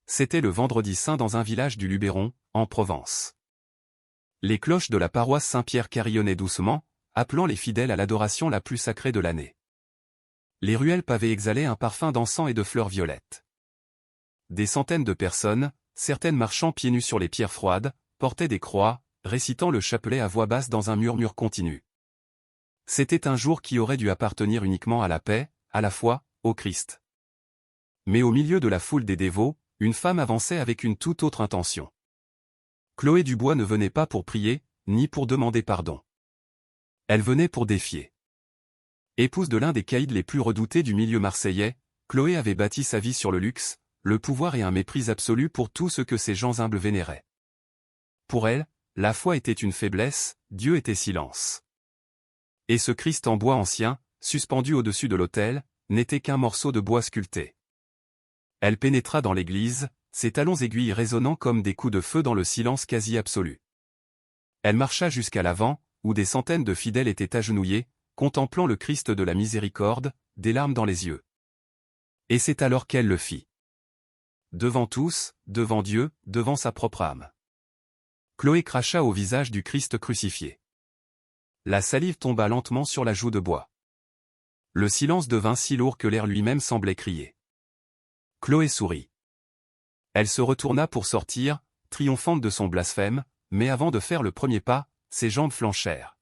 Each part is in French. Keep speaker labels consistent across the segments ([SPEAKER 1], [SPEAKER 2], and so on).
[SPEAKER 1] C'était le vendredi saint dans un village du Luberon, en Provence. Les cloches de la paroisse Saint-Pierre carillonnaient doucement, appelant les fidèles à l'adoration la plus sacrée de l'année. Les ruelles pavées exhalaient un parfum d'encens et de fleurs violettes. Des centaines de personnes, certaines marchant pieds nus sur les pierres froides, portaient des croix, récitant le chapelet à voix basse dans un murmure continu. C'était un jour qui aurait dû appartenir uniquement à la paix, à la foi, au Christ. Mais au milieu de la foule des dévots, une femme avançait avec une toute autre intention. Chloé Dubois ne venait pas pour prier, ni pour demander pardon. Elle venait pour défier. Épouse de l'un des caïds les plus redoutés du milieu marseillais, Chloé avait bâti sa vie sur le luxe, le pouvoir et un mépris absolu pour tout ce que ces gens humbles vénéraient. Pour elle, la foi était une faiblesse, Dieu était silence. Et ce Christ en bois ancien, suspendu au-dessus de l'autel, n'était qu'un morceau de bois sculpté. Elle pénétra dans l'église, ses talons aiguilles résonnant comme des coups de feu dans le silence quasi absolu. Elle marcha jusqu'à l'avant, où des centaines de fidèles étaient agenouillés, contemplant le Christ de la miséricorde, des larmes dans les yeux. Et c'est alors qu'elle le fit. Devant tous, devant Dieu, devant sa propre âme. Chloé cracha au visage du Christ crucifié. La salive tomba lentement sur la joue de bois. Le silence devint si lourd que l'air lui-même semblait crier. Chloé sourit. Elle se retourna pour sortir, triomphante de son blasphème, mais avant de faire le premier pas, ses jambes flanchèrent.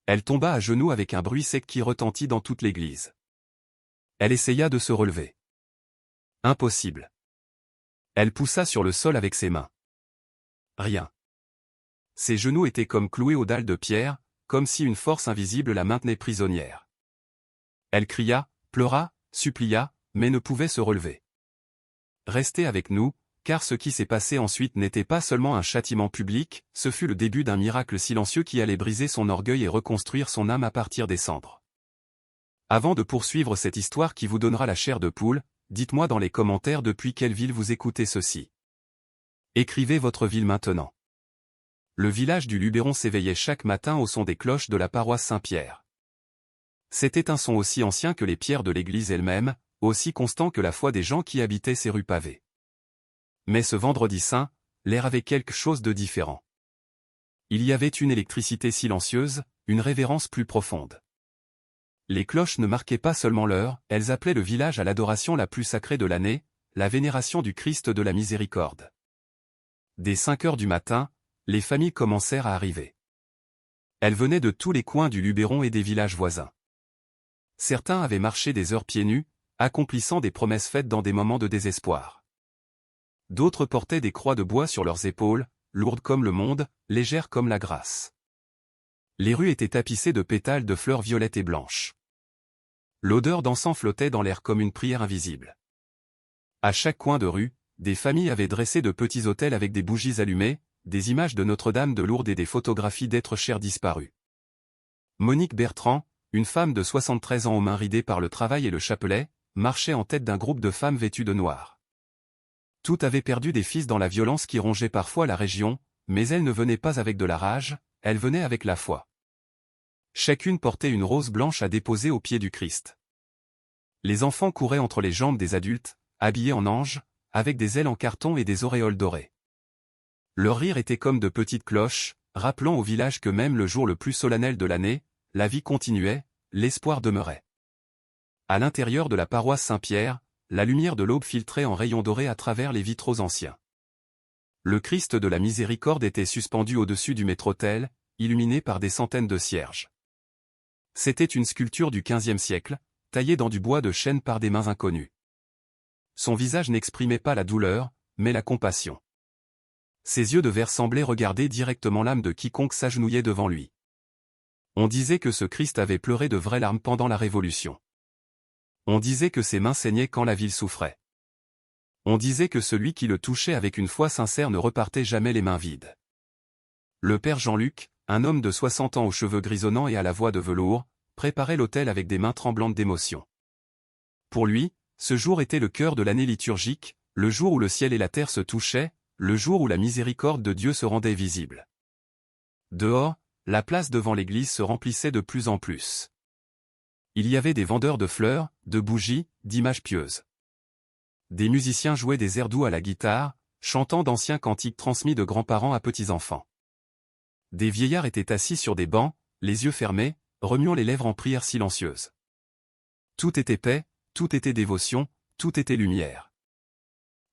[SPEAKER 1] Elle tomba à genoux avec un bruit sec qui retentit dans toute l'église. Elle essaya de se relever. Impossible. Elle poussa sur le sol avec ses mains. Rien. Ses genoux étaient comme cloués aux dalles de pierre, comme si une force invisible la maintenait prisonnière. Elle cria, pleura, supplia, mais ne pouvait se relever. Restez avec nous, car ce qui s'est passé ensuite n'était pas seulement un châtiment public, ce fut le début d'un miracle silencieux qui allait briser son orgueil et reconstruire son âme à partir des cendres. Avant de poursuivre cette histoire qui vous donnera la chair de poule, dites-moi dans les commentaires depuis quelle ville vous écoutez ceci. Écrivez votre ville maintenant. Le village du Luberon s'éveillait chaque matin au son des cloches de la paroisse Saint-Pierre. C'était un son aussi ancien que les pierres de l'église elle-même, aussi constant que la foi des gens qui habitaient ces rues pavées. Mais ce vendredi saint, l'air avait quelque chose de différent. Il y avait une électricité silencieuse, une révérence plus profonde. Les cloches ne marquaient pas seulement l'heure, elles appelaient le village à l'adoration la plus sacrée de l'année, la vénération du Christ de la miséricorde. Dès 5 heures du matin, les familles commencèrent à arriver. Elles venaient de tous les coins du Luberon et des villages voisins. Certains avaient marché des heures pieds nus, accomplissant des promesses faites dans des moments de désespoir. D'autres portaient des croix de bois sur leurs épaules, lourdes comme le monde, légères comme la grâce. Les rues étaient tapissées de pétales de fleurs violettes et blanches. L'odeur d'encens flottait dans l'air comme une prière invisible. À chaque coin de rue, des familles avaient dressé de petits autels avec des bougies allumées, des images de Notre-Dame de Lourdes et des photographies d'êtres chers disparus. Monique Bertrand, une femme de 73 ans aux mains ridées par le travail et le chapelet, marchait en tête d'un groupe de femmes vêtues de noir. Toutes avaient perdu des fils dans la violence qui rongeait parfois la région, mais elles ne venaient pas avec de la rage, elles venaient avec la foi. Chacune portait une rose blanche à déposer au pied du Christ. Les enfants couraient entre les jambes des adultes, habillés en anges, avec des ailes en carton et des auréoles dorées. Leur rire était comme de petites cloches, rappelant au village que même le jour le plus solennel de l'année, la vie continuait, l'espoir demeurait. À l'intérieur de la paroisse Saint-Pierre, la lumière de l'aube filtrait en rayons dorés à travers les vitraux anciens. Le Christ de la miséricorde était suspendu au-dessus du maître-autel, illuminé par des centaines de cierges. C'était une sculpture du XVe siècle, taillée dans du bois de chêne par des mains inconnues. Son visage n'exprimait pas la douleur, mais la compassion. Ses yeux de verre semblaient regarder directement l'âme de quiconque s'agenouillait devant lui. On disait que ce Christ avait pleuré de vraies larmes pendant la Révolution. On disait que ses mains saignaient quand la ville souffrait. On disait que celui qui le touchait avec une foi sincère ne repartait jamais les mains vides. Le père Jean-Luc, un homme de 60 ans aux cheveux grisonnants et à la voix de velours, préparait l'autel avec des mains tremblantes d'émotion. Pour lui, ce jour était le cœur de l'année liturgique, le jour où le ciel et la terre se touchaient, le jour où la miséricorde de Dieu se rendait visible. Dehors, la place devant l'église se remplissait de plus en plus. Il y avait des vendeurs de fleurs, de bougies, d'images pieuses. Des musiciens jouaient des airs doux à la guitare, chantant d'anciens cantiques transmis de grands-parents à petits-enfants. Des vieillards étaient assis sur des bancs, les yeux fermés, remuant les lèvres en prière silencieuse. Tout était paix, tout était dévotion, tout était lumière.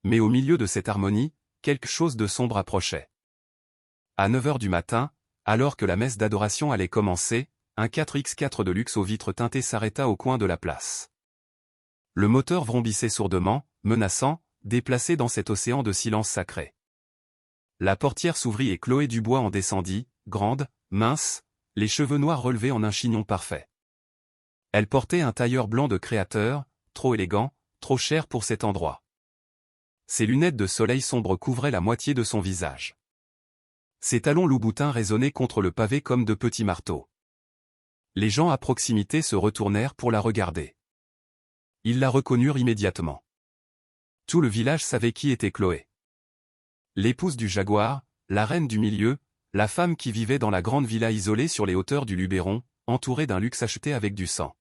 [SPEAKER 1] Mais au milieu de cette harmonie, quelque chose de sombre approchait. À 9 heures du matin, alors que la messe d'adoration allait commencer, un 4x4 de luxe aux vitres teintées s'arrêta au coin de la place. Le moteur vrombissait sourdement, menaçant, déplacé dans cet océan de silence sacré. La portière s'ouvrit et Chloé Dubois en descendit, grande, mince, les cheveux noirs relevés en un chignon parfait. Elle portait un tailleur blanc de créateur, trop élégant, trop cher pour cet endroit. Ses lunettes de soleil sombre couvraient la moitié de son visage. Ses talons loup-boutin résonnaient contre le pavé comme de petits marteaux. Les gens à proximité se retournèrent pour la regarder. Ils la reconnurent immédiatement. Tout le village savait qui était Chloé. L'épouse du jaguar, la reine du milieu, la femme qui vivait dans la grande villa isolée sur les hauteurs du Luberon, entourée d'un luxe acheté avec du sang.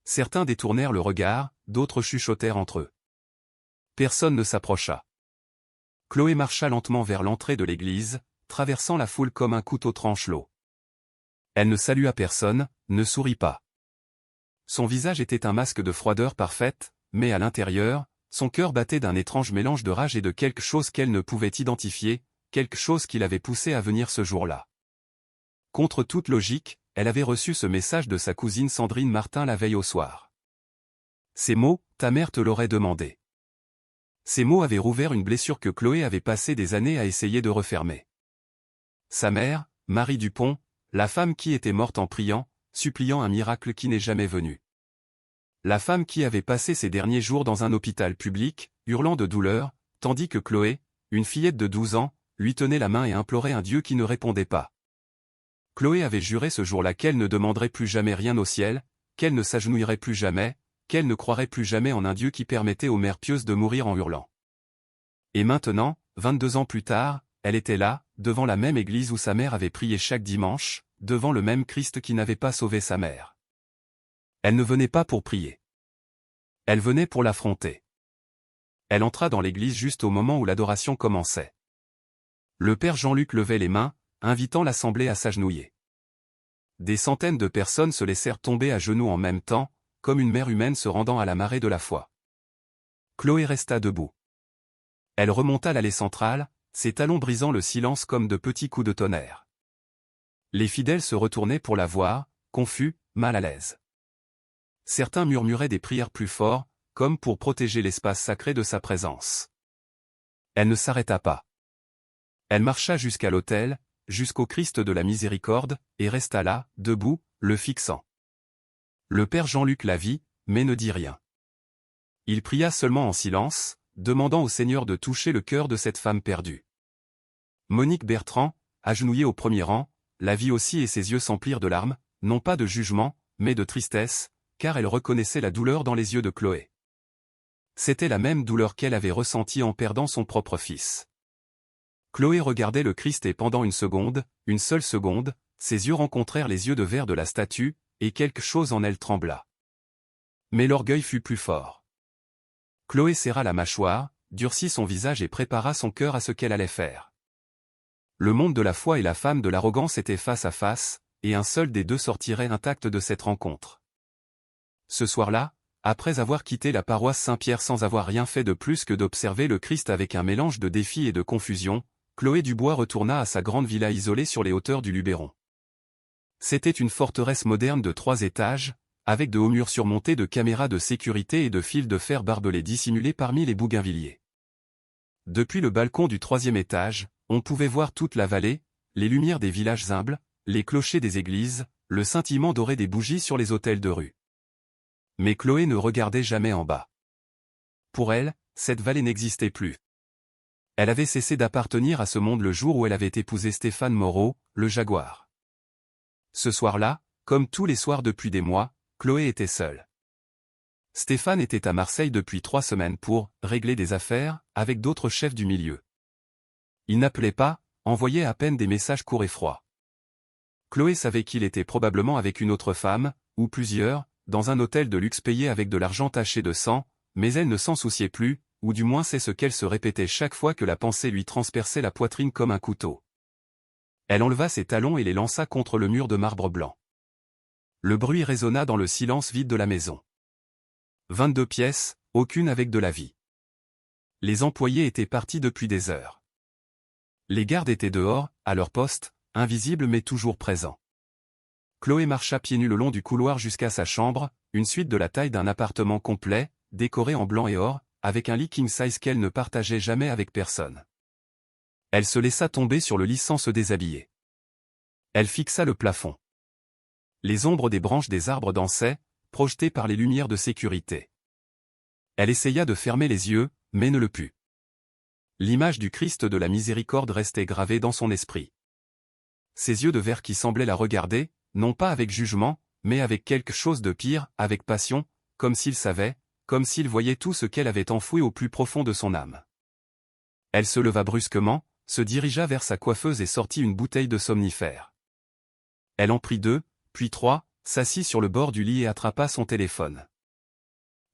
[SPEAKER 1] Certains détournèrent le regard, d'autres chuchotèrent entre eux. Personne ne s'approcha. Chloé marcha lentement vers l'entrée de l'église, traversant la foule comme un couteau tranche l'eau. Elle ne salua personne, ne sourit pas. Son visage était un masque de froideur parfaite, mais à l'intérieur, son cœur battait d'un étrange mélange de rage et de quelque chose qu'elle ne pouvait identifier, quelque chose qui l'avait poussée à venir ce jour-là. Contre toute logique, elle avait reçu ce message de sa cousine Sandrine Martin la veille au soir. Ces mots, ta mère te l'aurait demandé. Ces mots avaient rouvert une blessure que Chloé avait passé des années à essayer de refermer. Sa mère, Marie Dupont, la femme qui était morte en priant, suppliant un miracle qui n'est jamais venu. La femme qui avait passé ses derniers jours dans un hôpital public, hurlant de douleur, tandis que Chloé, une fillette de 12 ans, lui tenait la main et implorait un Dieu qui ne répondait pas. Chloé avait juré ce jour-là qu'elle ne demanderait plus jamais rien au ciel, qu'elle ne s'agenouillerait plus jamais, qu'elle ne croirait plus jamais en un Dieu qui permettait aux mères pieuses de mourir en hurlant. Et maintenant, 22 ans plus tard, elle était là, devant la même église où sa mère avait prié chaque dimanche, devant le même Christ qui n'avait pas sauvé sa mère. Elle ne venait pas pour prier. Elle venait pour l'affronter. Elle entra dans l'église juste au moment où l'adoration commençait. Le père Jean-Luc levait les mains, invitant l'assemblée à s'agenouiller. Des centaines de personnes se laissèrent tomber à genoux en même temps, comme une mère humaine se rendant à la marée de la foi. Chloé resta debout. Elle remonta l'allée centrale, ses talons brisant le silence comme de petits coups de tonnerre. Les fidèles se retournaient pour la voir, confus, mal à l'aise. Certains murmuraient des prières plus forts, comme pour protéger l'espace sacré de sa présence. Elle ne s'arrêta pas. Elle marcha jusqu'à l'autel, jusqu'au Christ de la Miséricorde, et resta là, debout, le fixant. Le père Jean-Luc la vit, mais ne dit rien. Il pria seulement en silence, demandant au Seigneur de toucher le cœur de cette femme perdue. Monique Bertrand, agenouillée au premier rang, la vit aussi et ses yeux s'emplirent de larmes, non pas de jugement, mais de tristesse, car elle reconnaissait la douleur dans les yeux de Chloé. C'était la même douleur qu'elle avait ressentie en perdant son propre fils. Chloé regardait le Christ et pendant une seconde, une seule seconde, ses yeux rencontrèrent les yeux de verre de la statue, et quelque chose en elle trembla. Mais l'orgueil fut plus fort. Chloé serra la mâchoire, durcit son visage et prépara son cœur à ce qu'elle allait faire. Le monde de la foi et la femme de l'arrogance étaient face à face, et un seul des deux sortirait intact de cette rencontre. Ce soir-là, après avoir quitté la paroisse Saint-Pierre sans avoir rien fait de plus que d'observer le Christ avec un mélange de défi et de confusion, Chloé Dubois retourna à sa grande villa isolée sur les hauteurs du Luberon. C'était une forteresse moderne de 3 étages, avec de hauts murs surmontés de caméras de sécurité et de fils de fer barbelés dissimulés parmi les bougainvilliers. Depuis le balcon du 3e étage, on pouvait voir toute la vallée, les lumières des villages humbles, les clochers des églises, le scintillement doré des bougies sur les autels de rue. Mais Chloé ne regardait jamais en bas. Pour elle, cette vallée n'existait plus. Elle avait cessé d'appartenir à ce monde le jour où elle avait épousé Stéphane Moreau, le jaguar. Ce soir-là, comme tous les soirs depuis des mois, Chloé était seule. Stéphane était à Marseille depuis 3 semaines pour régler des affaires avec d'autres chefs du milieu. Il n'appelait pas, envoyait à peine des messages courts et froids. Chloé savait qu'il était probablement avec une autre femme, ou plusieurs, dans un hôtel de luxe payé avec de l'argent taché de sang, mais elle ne s'en souciait plus, ou du moins c'est ce qu'elle se répétait chaque fois que la pensée lui transperçait la poitrine comme un couteau. Elle enleva ses talons et les lança contre le mur de marbre blanc. Le bruit résonna dans le silence vide de la maison. 22 pièces, aucune avec de la vie. Les employés étaient partis depuis des heures. Les gardes étaient dehors, à leur poste, invisibles mais toujours présents. Chloé marcha pieds nus le long du couloir jusqu'à sa chambre, une suite de la taille d'un appartement complet, décoré en blanc et or, avec un lit king size qu'elle ne partageait jamais avec personne. Elle se laissa tomber sur le lit sans se déshabiller. Elle fixa le plafond. Les ombres des branches des arbres dansaient, projetées par les lumières de sécurité. Elle essaya de fermer les yeux, mais ne le put. L'image du Christ de la miséricorde restait gravée dans son esprit. Ses yeux de verre qui semblaient la regarder, non pas avec jugement, mais avec quelque chose de pire, avec passion, comme s'il savait, comme s'il voyait tout ce qu'elle avait enfoui au plus profond de son âme. Elle se leva brusquement, se dirigea vers sa coiffeuse et sortit une bouteille de somnifère. Elle en prit 2, puis 3, s'assit sur le bord du lit et attrapa son téléphone.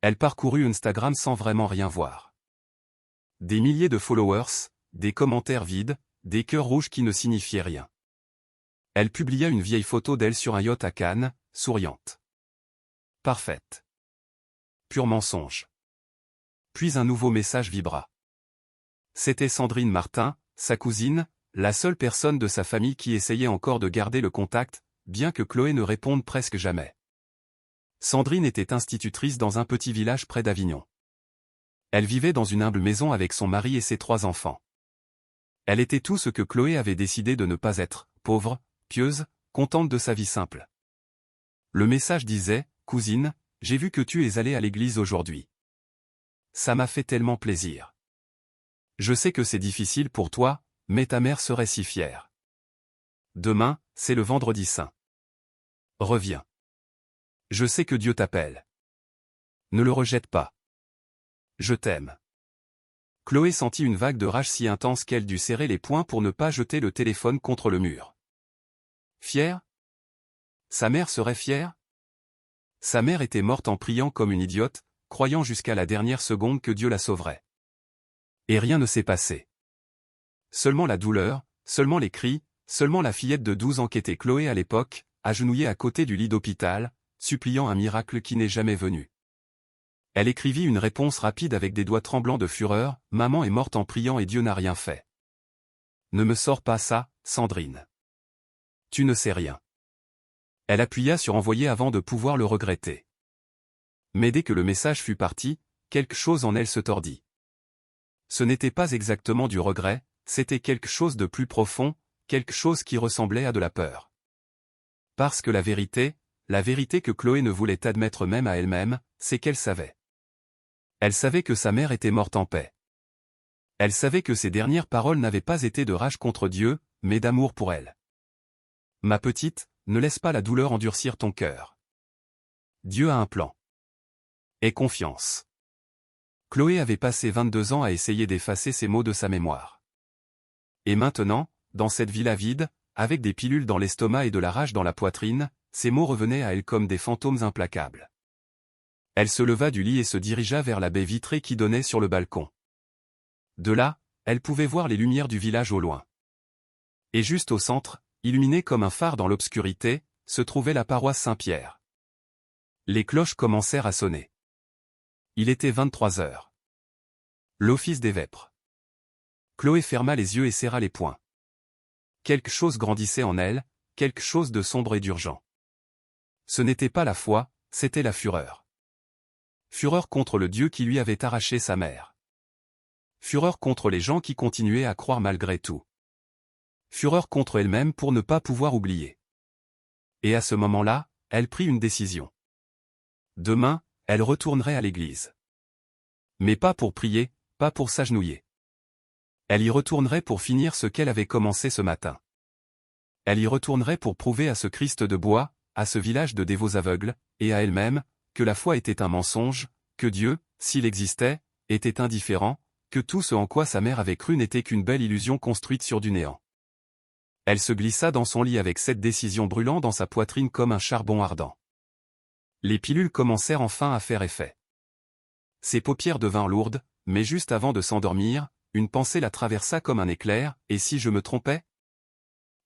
[SPEAKER 1] Elle parcourut Instagram sans vraiment rien voir. Des milliers de followers, des commentaires vides, des cœurs rouges qui ne signifiaient rien. Elle publia une vieille photo d'elle sur un yacht à Cannes, souriante. Parfaite. Pur mensonge. Puis un nouveau message vibra. C'était Sandrine Martin, sa cousine, la seule personne de sa famille qui essayait encore de garder le contact, bien que Chloé ne réponde presque jamais. Sandrine était institutrice dans un petit village près d'Avignon. Elle vivait dans une humble maison avec son mari et ses 3 enfants. Elle était tout ce que Chloé avait décidé de ne pas être, pauvre, pieuse, contente de sa vie simple. Le message disait, « Cousine, j'ai vu que tu es allée à l'église aujourd'hui. Ça m'a fait tellement plaisir. Je sais que c'est difficile pour toi, mais ta mère serait si fière. Demain, c'est le vendredi saint. Reviens. Je sais que Dieu t'appelle. Ne le rejette pas. Je t'aime. » Chloé sentit une vague de rage si intense qu'elle dut serrer les poings pour ne pas jeter le téléphone contre le mur. Fière? Sa mère serait fière? Sa mère était morte en priant comme une idiote, croyant jusqu'à la dernière seconde que Dieu la sauverait. Et rien ne s'est passé. Seulement la douleur, seulement les cris, seulement la fillette de 12 ans qu'était Chloé à l'époque, agenouillée à côté du lit d'hôpital, suppliant un miracle qui n'est jamais venu. Elle écrivit une réponse rapide avec des doigts tremblants de fureur, « Maman est morte en priant et Dieu n'a rien fait. Ne me sors pas ça, Sandrine. Tu ne sais rien. » Elle appuya sur envoyer avant de pouvoir le regretter. Mais dès que le message fut parti, quelque chose en elle se tordit. Ce n'était pas exactement du regret, c'était quelque chose de plus profond, quelque chose qui ressemblait à de la peur. Parce que la vérité que Chloé ne voulait admettre même à elle-même, c'est qu'elle savait. Elle savait que sa mère était morte en paix. Elle savait que ses dernières paroles n'avaient pas été de rage contre Dieu, mais d'amour pour elle. « Ma petite, ne laisse pas la douleur endurcir ton cœur. Dieu a un plan. Aie confiance. » Chloé avait passé 22 ans à essayer d'effacer ces mots de sa mémoire. Et maintenant, dans cette villa vide, avec des pilules dans l'estomac et de la rage dans la poitrine, ces mots revenaient à elle comme des fantômes implacables. Elle se leva du lit et se dirigea vers la baie vitrée qui donnait sur le balcon. De là, elle pouvait voir les lumières du village au loin. Et juste au centre, illuminée comme un phare dans l'obscurité, se trouvait la paroisse Saint-Pierre. Les cloches commencèrent à sonner. Il était 23 heures. L'office des vêpres. Chloé ferma les yeux et serra les poings. Quelque chose grandissait en elle, quelque chose de sombre et d'urgent. Ce n'était pas la foi, c'était la fureur. Fureur contre le Dieu qui lui avait arraché sa mère. Fureur contre les gens qui continuaient à croire malgré tout. Fureur contre elle-même pour ne pas pouvoir oublier. Et à ce moment-là, elle prit une décision. Demain, elle retournerait à l'église. Mais pas pour prier, pas pour s'agenouiller. Elle y retournerait pour finir ce qu'elle avait commencé ce matin. Elle y retournerait pour prouver à ce Christ de bois, à ce village de dévots aveugles, et à elle-même, que la foi était un mensonge, que Dieu, s'il existait, était indifférent, que tout ce en quoi sa mère avait cru n'était qu'une belle illusion construite sur du néant. Elle se glissa dans son lit avec cette décision brûlant dans sa poitrine comme un charbon ardent. Les pilules commencèrent enfin à faire effet. Ses paupières devinrent lourdes, mais juste avant de s'endormir, une pensée la traversa comme un éclair, et si je me trompais?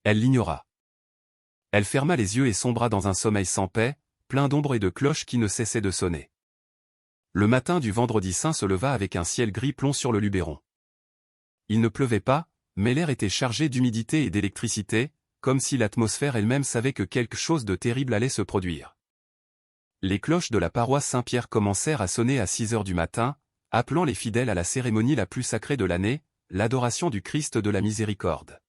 [SPEAKER 1] Elle l'ignora. Elle ferma les yeux et sombra dans un sommeil sans paix, plein d'ombres et de cloches qui ne cessaient de sonner. Le matin du vendredi saint se leva avec un ciel gris plomb sur le Luberon. Il ne pleuvait pas, mais l'air était chargé d'humidité et d'électricité, comme si l'atmosphère elle-même savait que quelque chose de terrible allait se produire. Les cloches de la paroisse Saint-Pierre commencèrent à sonner à 6 heures du matin, appelant les fidèles à la cérémonie la plus sacrée de l'année, l'adoration du Christ de la Miséricorde.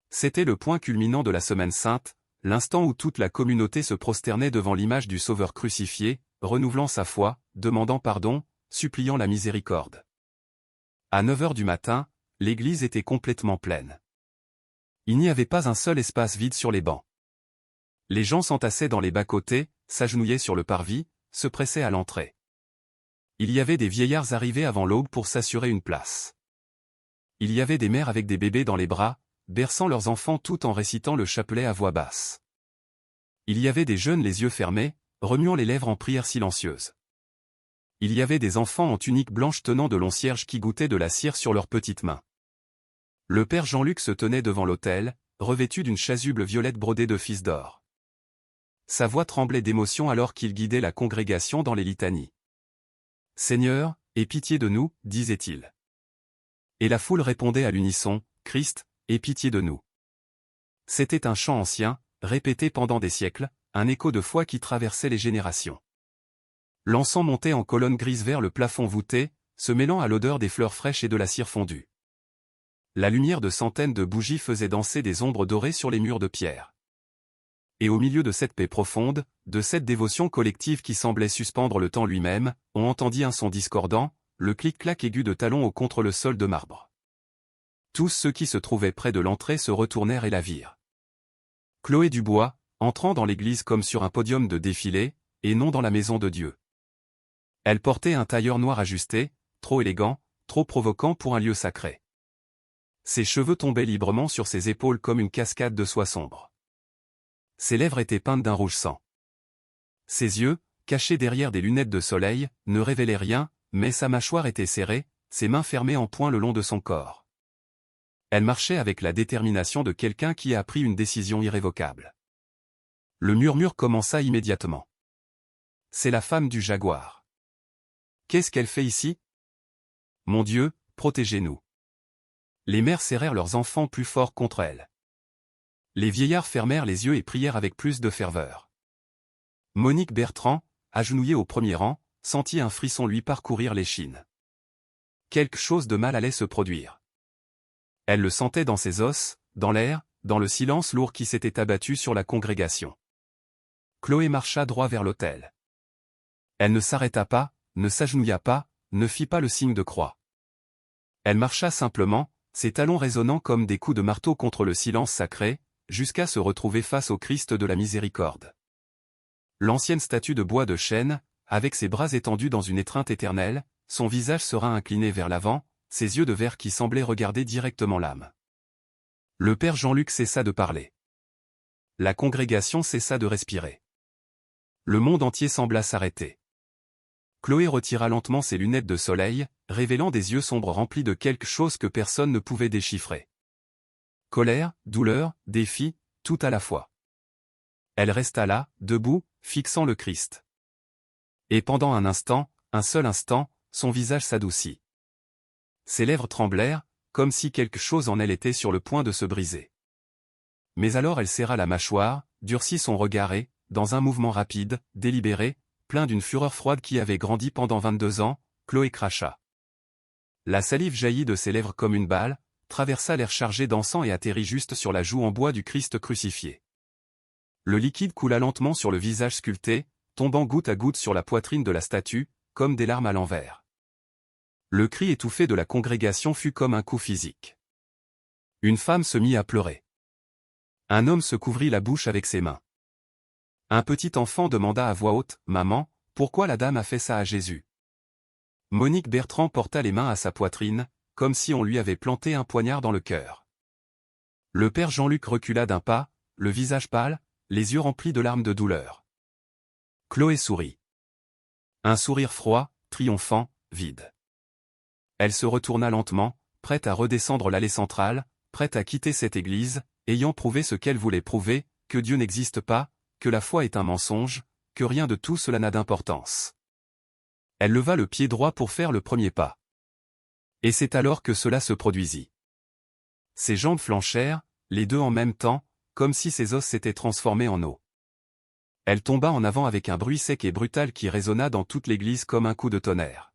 [SPEAKER 1] C'était le point culminant de la Semaine Sainte, l'instant où toute la communauté se prosternait devant l'image du Sauveur crucifié, renouvelant sa foi, demandant pardon, suppliant la miséricorde. À 9 heures du matin, l'église était complètement pleine. Il n'y avait pas un seul espace vide sur les bancs. Les gens s'entassaient dans les bas-côtés, s'agenouillaient sur le parvis, se pressaient à l'entrée. Il y avait des vieillards arrivés avant l'aube pour s'assurer une place. Il y avait des mères avec des bébés dans les bras, berçant leurs enfants tout en récitant le chapelet à voix basse. Il y avait des jeunes les yeux fermés, remuant les lèvres en prière silencieuse. Il y avait des enfants en tunique blanche tenant de longs cierges qui goûtaient de la cire sur leurs petites mains. Le père Jean-Luc se tenait devant l'autel, revêtu d'une chasuble violette brodée de fils d'or. Sa voix tremblait d'émotion alors qu'il guidait la congrégation dans les litanies. « Seigneur, aie pitié de nous, disait-il. » Et la foule répondait à l'unisson, « Christ, aie pitié de nous. » C'était un chant ancien, répété pendant des siècles, un écho de foi qui traversait les générations. L'encens montait en colonne grise vers le plafond voûté, se mêlant à l'odeur des fleurs fraîches et de la cire fondue. La lumière de centaines de bougies faisait danser des ombres dorées sur les murs de pierre. Et au milieu de cette paix profonde, de cette dévotion collective qui semblait suspendre le temps lui-même, on entendit un son discordant, le clic-clac aigu de talons au contre le sol de marbre. Tous ceux qui se trouvaient près de l'entrée se retournèrent et la virent. Chloé Dubois, entrant dans l'église comme sur un podium de défilé, et non dans la maison de Dieu. Elle portait un tailleur noir ajusté, trop élégant, trop provoquant pour un lieu sacré. Ses cheveux tombaient librement sur ses épaules comme une cascade de soie sombre. Ses lèvres étaient peintes d'un rouge sang. Ses yeux, cachés derrière des lunettes de soleil, ne révélaient rien, mais sa mâchoire était serrée, ses mains fermées en poing le long de son corps. Elle marchait avec la détermination de quelqu'un qui a pris une décision irrévocable. Le murmure commença immédiatement. C'est la femme du jaguar. Qu'est-ce qu'elle fait ici? Mon Dieu, protégez-nous. Les mères serrèrent leurs enfants plus fort contre elle. Les vieillards fermèrent les yeux et prièrent avec plus de ferveur. Monique Bertrand, agenouillée au premier rang, sentit un frisson lui parcourir l'échine. Quelque chose de mal allait se produire. Elle le sentait dans ses os, dans l'air, dans le silence lourd qui s'était abattu sur la congrégation. Chloé marcha droit vers l'autel. Elle ne s'arrêta pas, ne s'agenouilla pas, ne fit pas le signe de croix. Elle marcha simplement, ses talons résonnant comme des coups de marteau contre le silence sacré, jusqu'à se retrouver face au Christ de la Miséricorde. L'ancienne statue de bois de chêne, avec ses bras étendus dans une étreinte éternelle, son visage serein incliné vers l'avant, ses yeux de verre qui semblaient regarder directement l'âme. Le père Jean-Luc cessa de parler. La congrégation cessa de respirer. Le monde entier sembla s'arrêter. Chloé retira lentement ses lunettes de soleil, révélant des yeux sombres remplis de quelque chose que personne ne pouvait déchiffrer. Colère, douleur, défi, tout à la fois. Elle resta là, debout, fixant le Christ. Et pendant un instant, un seul instant, son visage s'adoucit. Ses lèvres tremblèrent, comme si quelque chose en elle était sur le point de se briser. Mais alors elle serra la mâchoire, durcit son regard et, dans un mouvement rapide, délibéré, plein d'une fureur froide qui avait grandi pendant 22 ans, Chloé cracha. La salive jaillit de ses lèvres comme une balle, traversa l'air chargé d'encens et atterrit juste sur la joue en bois du Christ crucifié. Le liquide coula lentement sur le visage sculpté, tombant goutte à goutte sur la poitrine de la statue, comme des larmes à l'envers. Le cri étouffé de la congrégation fut comme un coup physique. Une femme se mit à pleurer. Un homme se couvrit la bouche avec ses mains. Un petit enfant demanda à voix haute, « Maman, pourquoi la dame a fait ça à Jésus ?» Monique Bertrand porta les mains à sa poitrine, comme si on lui avait planté un poignard dans le cœur. Le père Jean-Luc recula d'un pas, le visage pâle, les yeux remplis de larmes de douleur. Chloé sourit. Un sourire froid, triomphant, vide. Elle se retourna lentement, prête à redescendre l'allée centrale, prête à quitter cette église, ayant prouvé ce qu'elle voulait prouver, que Dieu n'existe pas, que la foi est un mensonge, que rien de tout cela n'a d'importance. Elle leva le pied droit pour faire le premier pas. Et c'est alors que cela se produisit. Ses jambes flanchèrent, les deux en même temps, comme si ses os s'étaient transformés en eau. Elle tomba en avant avec un bruit sec et brutal qui résonna dans toute l'église comme un coup de tonnerre.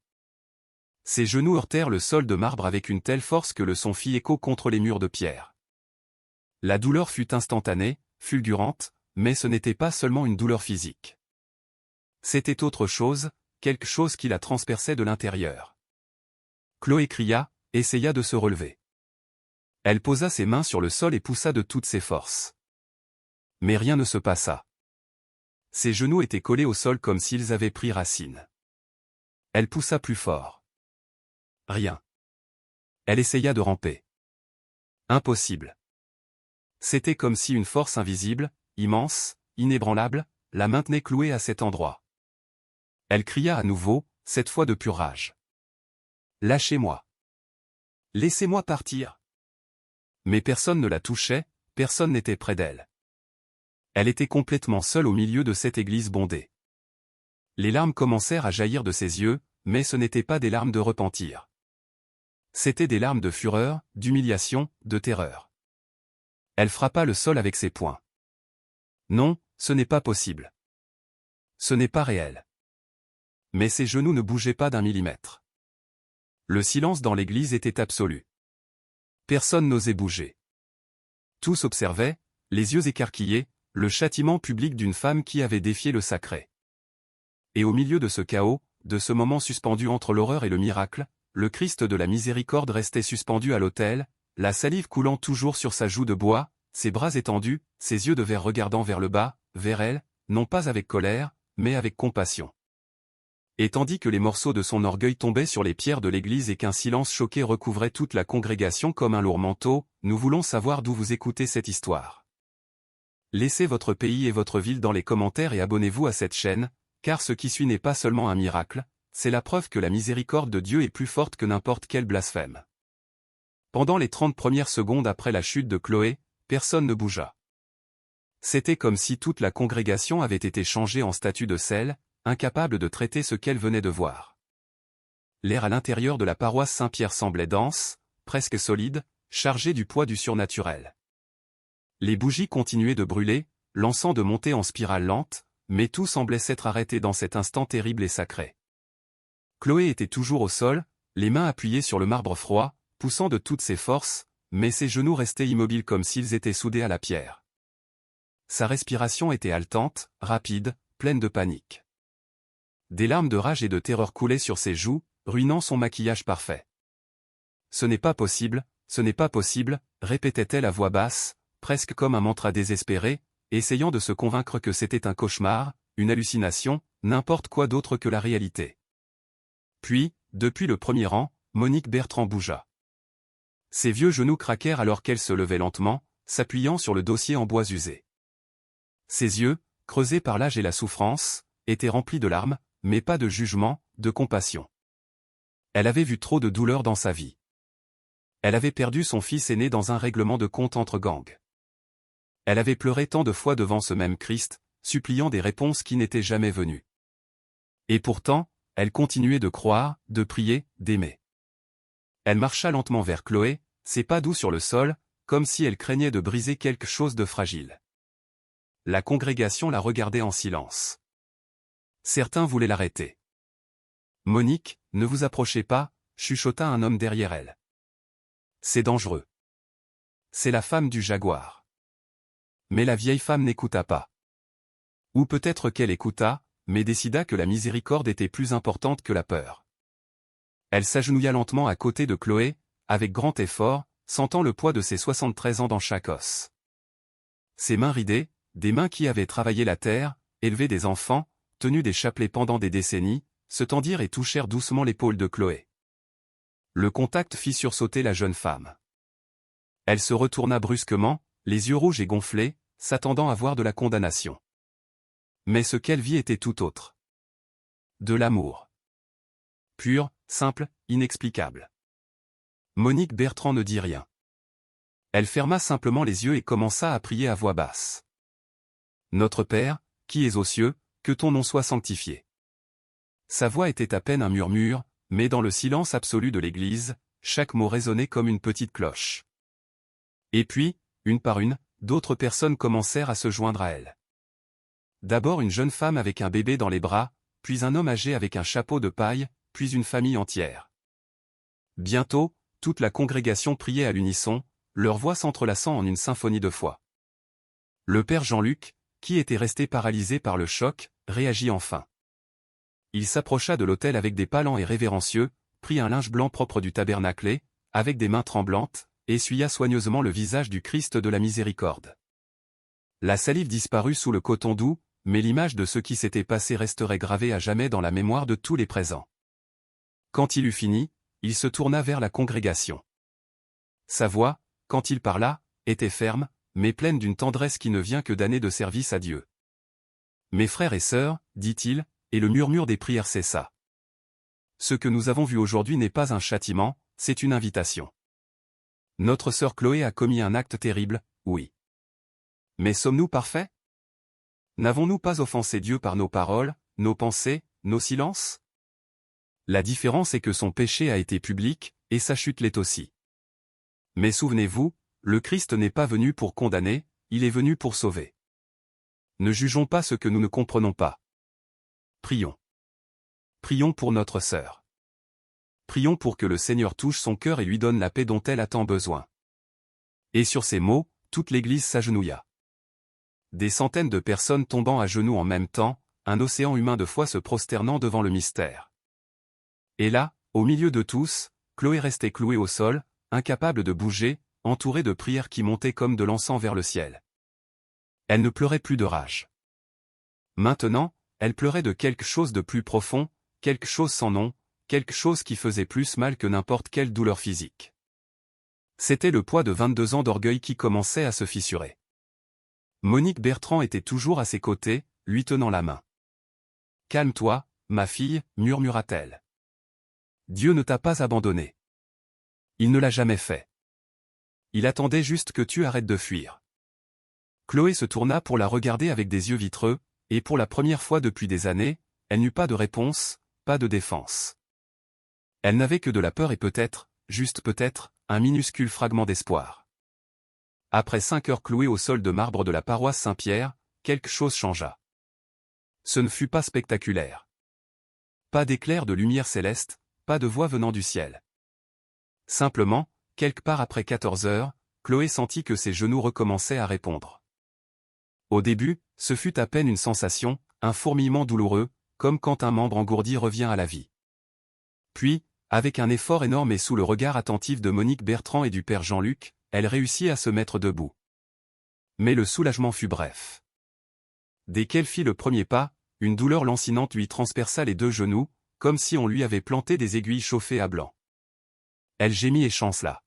[SPEAKER 1] Ses genoux heurtèrent le sol de marbre avec une telle force que le son fit écho contre les murs de pierre. La douleur fut instantanée, fulgurante, mais ce n'était pas seulement une douleur physique. C'était autre chose, quelque chose qui la transperçait de l'intérieur. Chloé cria, essaya de se relever. Elle posa ses mains sur le sol et poussa de toutes ses forces. Mais rien ne se passa. Ses genoux étaient collés au sol comme s'ils avaient pris racine. Elle poussa plus fort. Rien. Elle essaya de ramper. Impossible. C'était comme si une force invisible, immense, inébranlable, la maintenait clouée à cet endroit. Elle cria à nouveau, cette fois de pure rage. « Lâchez-moi. Laissez-moi partir. » Mais personne ne la touchait, personne n'était près d'elle. Elle était complètement seule au milieu de cette église bondée. Les larmes commencèrent à jaillir de ses yeux, mais ce n'étaient pas des larmes de repentir. C'étaient des larmes de fureur, d'humiliation, de terreur. Elle frappa le sol avec ses poings. Non, ce n'est pas possible. Ce n'est pas réel. Mais ses genoux ne bougeaient pas d'un millimètre. Le silence dans l'église était absolu. Personne n'osait bouger. Tous observaient, les yeux écarquillés, le châtiment public d'une femme qui avait défié le sacré. Et au milieu de ce chaos, de ce moment suspendu entre l'horreur et le miracle, le Christ de la miséricorde restait suspendu à l'autel, la salive coulant toujours sur sa joue de bois, ses bras étendus, ses yeux de verre regardant vers le bas, vers elle, non pas avec colère, mais avec compassion. Et tandis que les morceaux de son orgueil tombaient sur les pierres de l'église et qu'un silence choqué recouvrait toute la congrégation comme un lourd manteau, nous voulons savoir d'où vous écoutez cette histoire. Laissez votre pays et votre ville dans les commentaires et abonnez-vous à cette chaîne, car ce qui suit n'est pas seulement un miracle, c'est la preuve que la miséricorde de Dieu est plus forte que n'importe quel blasphème. Pendant les 30 premières secondes après la chute de Chloé, personne ne bougea. C'était comme si toute la congrégation avait été changée en statue de sel, incapable de traiter ce qu'elle venait de voir. L'air à l'intérieur de la paroisse Saint-Pierre semblait dense, presque solide, chargé du poids du surnaturel. Les bougies continuaient de brûler, l'encens de monter en spirale lente, mais tout semblait s'être arrêté dans cet instant terrible et sacré. Chloé était toujours au sol, les mains appuyées sur le marbre froid, poussant de toutes ses forces, mais ses genoux restaient immobiles comme s'ils étaient soudés à la pierre. Sa respiration était haletante, rapide, pleine de panique. Des larmes de rage et de terreur coulaient sur ses joues, ruinant son maquillage parfait. « Ce n'est pas possible, ce n'est pas possible », répétait-elle à voix basse, presque comme un mantra désespéré, essayant de se convaincre que c'était un cauchemar, une hallucination, n'importe quoi d'autre que la réalité. Puis, depuis le premier rang, Monique Bertrand bougea. Ses vieux genoux craquèrent alors qu'elle se levait lentement, s'appuyant sur le dossier en bois usé. Ses yeux, creusés par l'âge et la souffrance, étaient remplis de larmes, mais pas de jugement, de compassion. Elle avait vu trop de douleur dans sa vie. Elle avait perdu son fils aîné dans un règlement de compte entre gangs. Elle avait pleuré tant de fois devant ce même Christ, suppliant des réponses qui n'étaient jamais venues. Et pourtant, elle continuait de croire, de prier, d'aimer. Elle marcha lentement vers Chloé, ses pas doux sur le sol, comme si elle craignait de briser quelque chose de fragile. La congrégation la regardait en silence. Certains voulaient l'arrêter. « Monique, ne vous approchez pas », chuchota un homme derrière elle. « C'est dangereux. C'est la femme du jaguar. » Mais la vieille femme n'écouta pas. Ou peut-être qu'elle écouta, mais décida que la miséricorde était plus importante que la peur. Elle s'agenouilla lentement à côté de Chloé, avec grand effort, sentant le poids de ses 73 ans dans chaque os. Ses mains ridées, des mains qui avaient travaillé la terre, élevé des enfants, tenu des chapelets pendant des décennies, se tendirent et touchèrent doucement l'épaule de Chloé. Le contact fit sursauter la jeune femme. Elle se retourna brusquement, les yeux rouges et gonflés, s'attendant à voir de la condamnation. Mais ce qu'elle vit était tout autre. De l'amour. pur, simple, inexplicable. Monique Bertrand ne dit rien. Elle ferma simplement les yeux et commença à prier à voix basse. Notre Père, qui es aux cieux, que ton nom soit sanctifié. Sa voix était à peine un murmure, mais dans le silence absolu de l'église, chaque mot résonnait comme une petite cloche. Et puis, une par une, d'autres personnes commencèrent à se joindre à elle. D'abord une jeune femme avec un bébé dans les bras, puis un homme âgé avec un chapeau de paille, puis une famille entière. Bientôt, toute la congrégation priait à l'unisson, leurs voix s'entrelaçant en une symphonie de foi. Le père Jean-Luc, qui était resté paralysé par le choc, réagit enfin. Il s'approcha de l'autel avec des pas lents et révérencieux, prit un linge blanc propre du tabernacle et, avec des mains tremblantes, essuya soigneusement le visage du Christ de la miséricorde. La salive disparut sous le coton doux, mais l'image de ce qui s'était passé resterait gravée à jamais dans la mémoire de tous les présents. Quand il eut fini, il se tourna vers la congrégation. Sa voix, quand il parla, était ferme, mais pleine d'une tendresse qui ne vient que d'années de service à Dieu. Mes frères et sœurs, dit-il, et le murmure des prières cessa. Ce que nous avons vu aujourd'hui n'est pas un châtiment, c'est une invitation. Notre sœur Chloé a commis un acte terrible, oui. Mais sommes-nous parfaits? N'avons-nous pas offensé Dieu par nos paroles, nos pensées, nos silences? La différence est que son péché a été public, et sa chute l'est aussi. Mais souvenez-vous, le Christ n'est pas venu pour condamner, il est venu pour sauver. Ne jugeons pas ce que nous ne comprenons pas. Prions. Prions pour notre sœur. Prions pour que le Seigneur touche son cœur et lui donne la paix dont elle a tant besoin. Et sur ces mots, toute l'Église s'agenouilla. Des centaines de personnes tombant à genoux en même temps, un océan humain de foi se prosternant devant le mystère. Et là, au milieu de tous, Chloé restait clouée au sol, incapable de bouger, entourée de prières qui montaient comme de l'encens vers le ciel. Elle ne pleurait plus de rage. Maintenant, elle pleurait de quelque chose de plus profond, quelque chose sans nom, quelque chose qui faisait plus mal que n'importe quelle douleur physique. C'était le poids de 22 ans d'orgueil qui commençait à se fissurer. Monique Bertrand était toujours à ses côtés, lui tenant la main. « Calme-toi, ma fille, murmura-t-elle. Dieu ne t'a pas abandonné. Il ne l'a jamais fait. Il attendait juste que tu arrêtes de fuir. » Chloé se tourna pour la regarder avec des yeux vitreux, et pour la première fois depuis des années, elle n'eut pas de réponse, pas de défense. Elle n'avait que de la peur et peut-être, juste peut-être, un minuscule fragment d'espoir. Après 5 heures clouées au sol de marbre de la paroisse Saint-Pierre, quelque chose changea. Ce ne fut pas spectaculaire. Pas d'éclair de lumière céleste, pas de voix venant du ciel. Simplement, quelque part après 14 heures, Chloé sentit que ses genoux recommençaient à répondre. Au début, ce fut à peine une sensation, un fourmillement douloureux, comme quand un membre engourdi revient à la vie. Puis, avec un effort énorme et sous le regard attentif de Monique Bertrand et du père Jean-Luc, elle réussit à se mettre debout. Mais le soulagement fut bref. Dès qu'elle fit le premier pas, une douleur lancinante lui transperça les 2 genoux, comme si on lui avait planté des aiguilles chauffées à blanc. Elle gémit et chancela.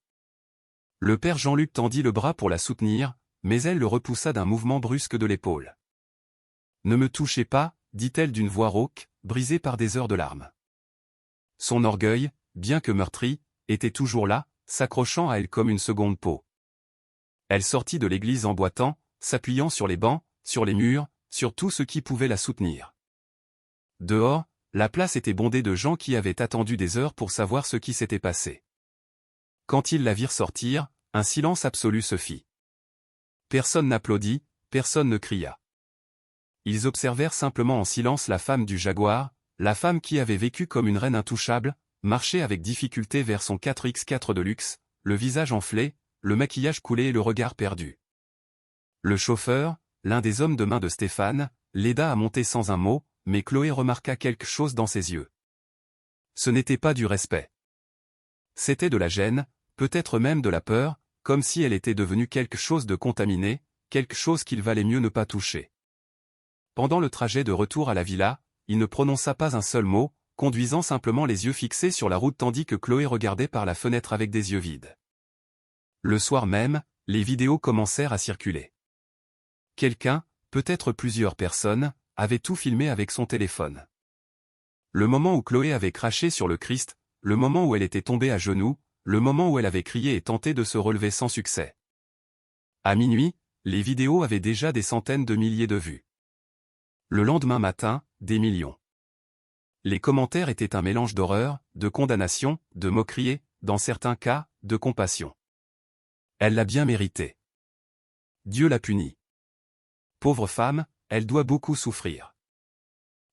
[SPEAKER 1] Le père Jean-Luc tendit le bras pour la soutenir, mais elle le repoussa d'un mouvement brusque de l'épaule. « Ne me touchez pas, dit-elle d'une voix rauque, brisée par des heures de larmes. Son orgueil, bien que meurtri, était toujours là, s'accrochant à elle comme une seconde peau. Elle sortit de l'église en boitant, s'appuyant sur les bancs, sur les murs, sur tout ce qui pouvait la soutenir. Dehors, la place était bondée de gens qui avaient attendu des heures pour savoir ce qui s'était passé. Quand ils la virent sortir, un silence absolu se fit. Personne n'applaudit, personne ne cria. Ils observèrent simplement en silence la femme du jaguar, la femme qui avait vécu comme une reine intouchable, marchait avec difficulté vers son 4x4 de luxe, le visage enflé, le maquillage coulé et le regard perdu. Le chauffeur, l'un des hommes de main de Stéphane, l'aida à monter sans un mot, mais Chloé remarqua quelque chose dans ses yeux. Ce n'était pas du respect. C'était de la gêne, peut-être même de la peur, comme si elle était devenue quelque chose de contaminé, quelque chose qu'il valait mieux ne pas toucher. Pendant le trajet de retour à la villa, il ne prononça pas un seul mot, conduisant simplement les yeux fixés sur la route tandis que Chloé regardait par la fenêtre avec des yeux vides. Le soir même, les vidéos commencèrent à circuler. Quelqu'un, peut-être plusieurs personnes, avait tout filmé avec son téléphone. Le moment où Chloé avait craché sur le Christ, le moment où elle était tombée à genoux, le moment où elle avait crié et tenté de se relever sans succès. À minuit, les vidéos avaient déjà des centaines de milliers de vues. Le lendemain matin, des millions. Les commentaires étaient un mélange d'horreur, de condamnation, de moquerie et, dans certains cas, de compassion. Elle l'a bien mérité. Dieu l'a punie. Pauvre femme, elle doit beaucoup souffrir.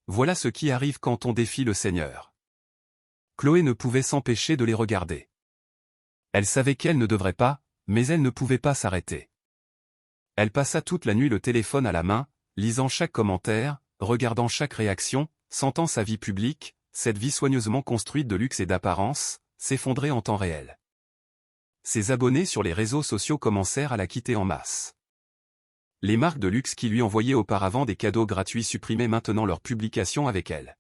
[SPEAKER 1] Voilà ce qui arrive quand on défie le Seigneur. Chloé ne pouvait s'empêcher de les regarder. Elle savait qu'elle ne devrait pas, mais elle ne pouvait pas s'arrêter. Elle passa toute la nuit le téléphone à la main, lisant chaque commentaire, regardant chaque réaction, sentant sa vie publique, cette vie soigneusement construite de luxe et d'apparence, s'effondrer en temps réel. Ses abonnés sur les réseaux sociaux commencèrent à la quitter en masse. Les marques de luxe qui lui envoyaient auparavant des cadeaux gratuits supprimaient maintenant leurs publications avec elle.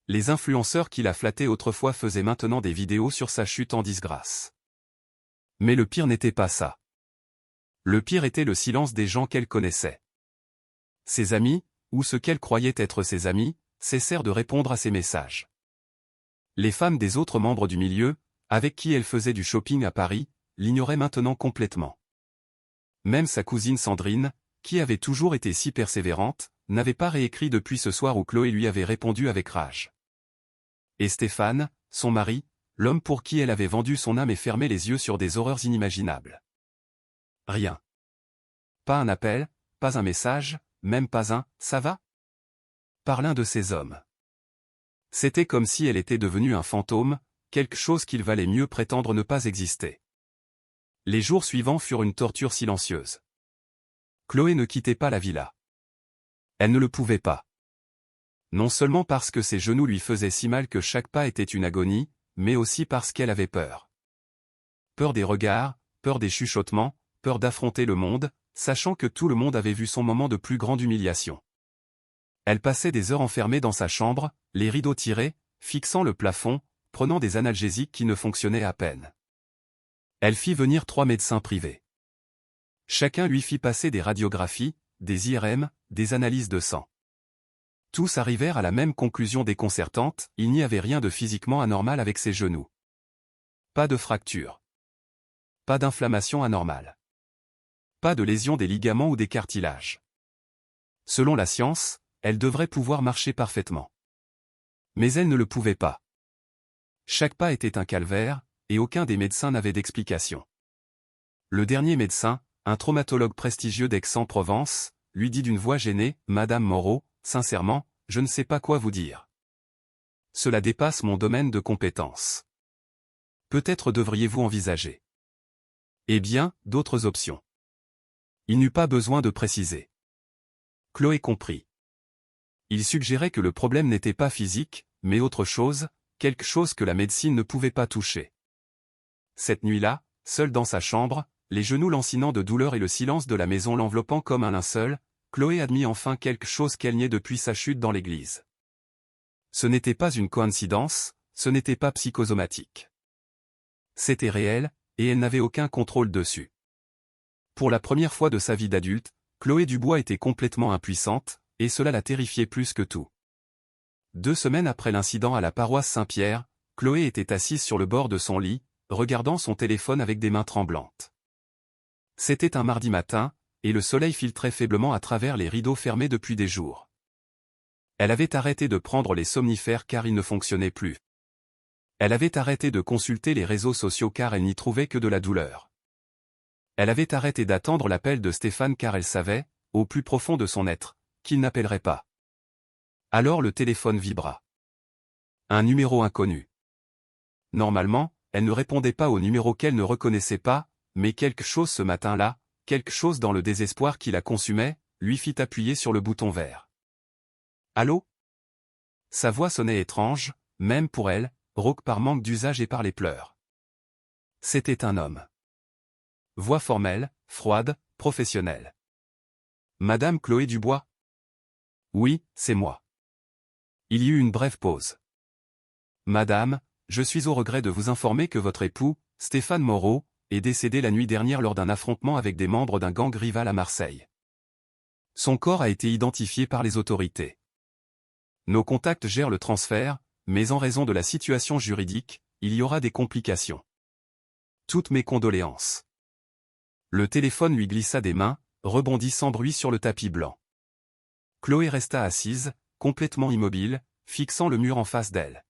[SPEAKER 1] Les influenceurs qui la flattaient autrefois faisaient maintenant des vidéos sur sa chute en disgrâce. Mais le pire n'était pas ça. Le pire était le silence des gens qu'elle connaissait. Ses amis, ou ce qu'elle croyait être ses amis, cessèrent de répondre à ses messages. Les femmes des autres membres du milieu, avec qui elle faisait du shopping à Paris, l'ignoraient maintenant complètement. Même sa cousine Sandrine, qui avait toujours été si persévérante, n'avait pas réécrit depuis ce soir où Chloé lui avait répondu avec rage. Et Stéphane, son mari, l'homme pour qui elle avait vendu son âme et fermé les yeux sur des horreurs inimaginables. Rien. Pas un appel, pas un message, même pas un « ça va ?» par l'un de ces hommes. C'était comme si elle était devenue un fantôme, quelque chose qu'il valait mieux prétendre ne pas exister. Les jours suivants furent une torture silencieuse. Chloé ne quittait pas la villa. Elle ne le pouvait pas. Non seulement parce que ses genoux lui faisaient si mal que chaque pas était une agonie, mais aussi parce qu'elle avait peur. Peur des regards, peur des chuchotements, peur d'affronter le monde, sachant que tout le monde avait vu son moment de plus grande humiliation. Elle passait des heures enfermée dans sa chambre, les rideaux tirés, fixant le plafond, prenant des analgésiques qui ne fonctionnaient à peine. Elle fit venir 3 médecins privés. Chacun lui fit passer des radiographies, des IRM, des analyses de sang. Tous arrivèrent à la même conclusion déconcertante, il n'y avait rien de physiquement anormal avec ses genoux. Pas de fracture. Pas d'inflammation anormale. Pas de lésion des ligaments ou des cartilages. Selon la science, elle devrait pouvoir marcher parfaitement. Mais elle ne le pouvait pas. Chaque pas était un calvaire, et aucun des médecins n'avait d'explication. Le dernier médecin, un traumatologue prestigieux d'Aix-en-Provence, lui dit d'une voix gênée, « Madame Moreau, sincèrement, je ne sais pas quoi vous dire. Cela dépasse mon domaine de compétence. Peut-être devriez-vous envisager. » Eh bien, d'autres options. Il n'eut pas besoin de préciser. Chloé comprit. Il suggérait que le problème n'était pas physique, mais autre chose, quelque chose que la médecine ne pouvait pas toucher. Cette nuit-là, seule dans sa chambre, les genoux lancinants de douleur et le silence de la maison l'enveloppant comme un linceul, Chloé admit enfin quelque chose qu'elle niait depuis sa chute dans l'église. Ce n'était pas une coïncidence, ce n'était pas psychosomatique. C'était réel, et elle n'avait aucun contrôle dessus. Pour la première fois de sa vie d'adulte, Chloé Dubois était complètement impuissante, et cela la terrifiait plus que tout. 2 semaines après l'incident à la paroisse Saint-Pierre, Chloé était assise sur le bord de son lit, regardant son téléphone avec des mains tremblantes. C'était un mardi matin, et le soleil filtrait faiblement à travers les rideaux fermés depuis des jours. Elle avait arrêté de prendre les somnifères car ils ne fonctionnaient plus. Elle avait arrêté de consulter les réseaux sociaux car elle n'y trouvait que de la douleur. Elle avait arrêté d'attendre l'appel de Stéphane car elle savait, au plus profond de son être, qu'il n'appellerait pas. Alors le téléphone vibra. Un numéro inconnu. Normalement, elle ne répondait pas au numéro qu'elle ne reconnaissait pas, mais quelque chose ce matin-là, quelque chose dans le désespoir qui la consumait, lui fit appuyer sur le bouton vert. Allô ? Sa voix sonnait étrange, même pour elle, rauque par manque d'usage et par les pleurs. C'était un homme. Voix formelle, froide, professionnelle. Madame Chloé Dubois ? Oui, c'est moi. Il y eut une brève pause. Madame, je suis au regret de vous informer que votre époux, Stéphane Moreau, est décédé la nuit dernière lors d'un affrontement avec des membres d'un gang rival à Marseille. Son corps a été identifié par les autorités. Nos contacts gèrent le transfert, mais en raison de la situation juridique, il y aura des complications. Toutes mes condoléances. Le téléphone lui glissa des mains, rebondit sans bruit sur le tapis blanc. Chloé resta assise, complètement immobile, fixant le mur en face d'elle.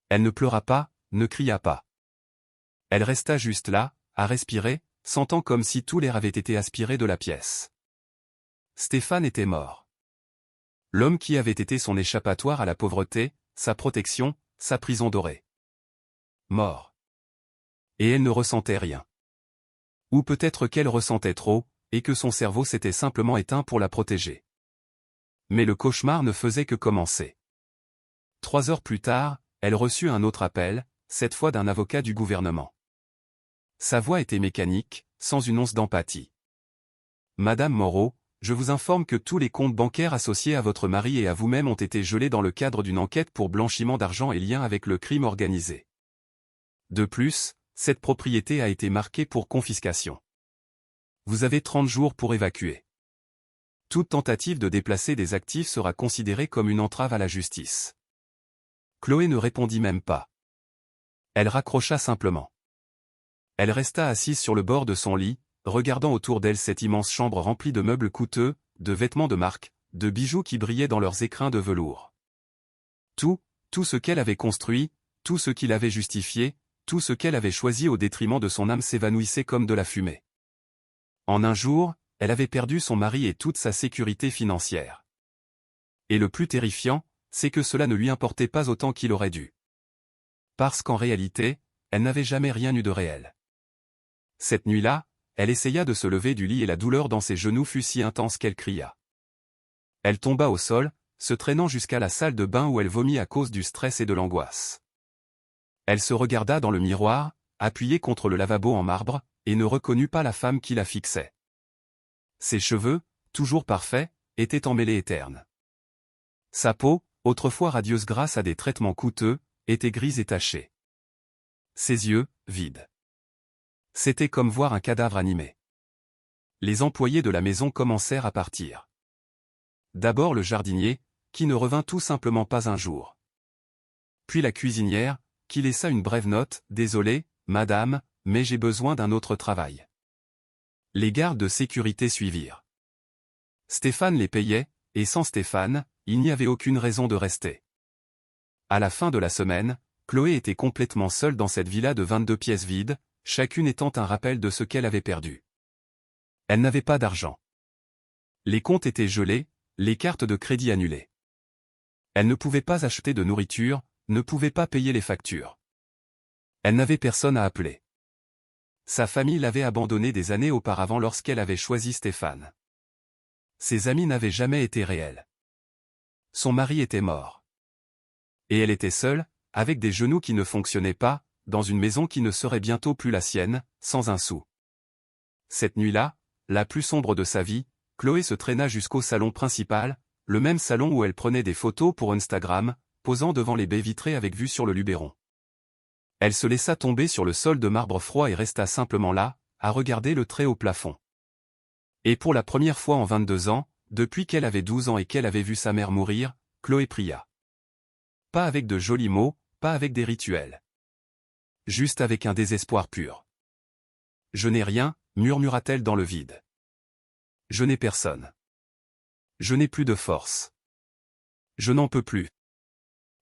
[SPEAKER 1] Elle ne pleura pas, ne cria pas. Elle resta juste là, à respirer, sentant comme si tout l'air avait été aspiré de la pièce. Stéphane était mort. L'homme qui avait été son échappatoire à la pauvreté, sa protection, sa prison dorée. Mort. Et elle ne ressentait rien. Ou peut-être qu'elle ressentait trop, et que son cerveau s'était simplement éteint pour la protéger. Mais le cauchemar ne faisait que commencer. 3 heures plus tard, elle reçut un autre appel, cette fois d'un avocat du gouvernement. Sa voix était mécanique, sans une once d'empathie. Madame Moreau, je vous informe que tous les comptes bancaires associés à votre mari et à vous-même ont été gelés dans le cadre d'une enquête pour blanchiment d'argent et lien avec le crime organisé. De plus, cette propriété a été marquée pour confiscation. Vous avez 30 jours pour évacuer. Toute tentative de déplacer des actifs sera considérée comme une entrave à la justice. Chloé ne répondit même pas. Elle raccrocha simplement. Elle resta assise sur le bord de son lit, regardant autour d'elle cette immense chambre remplie de meubles coûteux, de vêtements de marque, de bijoux qui brillaient dans leurs écrins de velours. Tout ce qu'elle avait construit, tout ce qui l'avait justifié, tout ce qu'elle avait choisi au détriment de son âme s'évanouissait comme de la fumée. En un jour, elle avait perdu son mari et toute sa sécurité financière. Et le plus terrifiant, c'est que cela ne lui importait pas autant qu'il aurait dû. Parce qu'en réalité, elle n'avait jamais rien eu de réel. Cette nuit-là, elle essaya de se lever du lit et la douleur dans ses genoux fut si intense qu'elle cria. Elle tomba au sol, se traînant jusqu'à la salle de bain où elle vomit à cause du stress et de l'angoisse. Elle se regarda dans le miroir, appuyée contre le lavabo en marbre, et ne reconnut pas la femme qui la fixait. Ses cheveux, toujours parfaits, étaient emmêlés et ternes. Sa peau, autrefois radieuse grâce à des traitements coûteux, était grise et tachée. Ses yeux, vides. C'était comme voir un cadavre animé. Les employés de la maison commencèrent à partir. D'abord le jardinier, qui ne revint tout simplement pas un jour. Puis la cuisinière, qui laissa une brève note, « Désolé, madame, mais j'ai besoin d'un autre travail ». Les gardes de sécurité suivirent. Stéphane les payait, et sans Stéphane, il n'y avait aucune raison de rester. À la fin de la semaine, Chloé était complètement seule dans cette villa de 22 pièces vides, chacune étant un rappel de ce qu'elle avait perdu. Elle n'avait pas d'argent. Les comptes étaient gelés, les cartes de crédit annulées. Elle ne pouvait pas acheter de nourriture, ne pouvait pas payer les factures. Elle n'avait personne à appeler. Sa famille l'avait abandonnée des années auparavant lorsqu'elle avait choisi Stéphane. Ses amis n'avaient jamais été réels. Son mari était mort. Et elle était seule, avec des genoux qui ne fonctionnaient pas, dans une maison qui ne serait bientôt plus la sienne, sans un sou. Cette nuit-là, la plus sombre de sa vie, Chloé se traîna jusqu'au salon principal, le même salon où elle prenait des photos pour Instagram, posant devant les baies vitrées avec vue sur le Luberon. Elle se laissa tomber sur le sol de marbre froid et resta simplement là, à regarder le très haut plafond. Et pour la première fois en 22 ans, depuis qu'elle avait 12 ans et qu'elle avait vu sa mère mourir, Chloé pria. Pas avec de jolis mots, pas avec des rituels. Juste avec un désespoir pur. « Je n'ai rien », murmura-t-elle dans le vide. « Je n'ai personne. Je n'ai plus de force. Je n'en peux plus.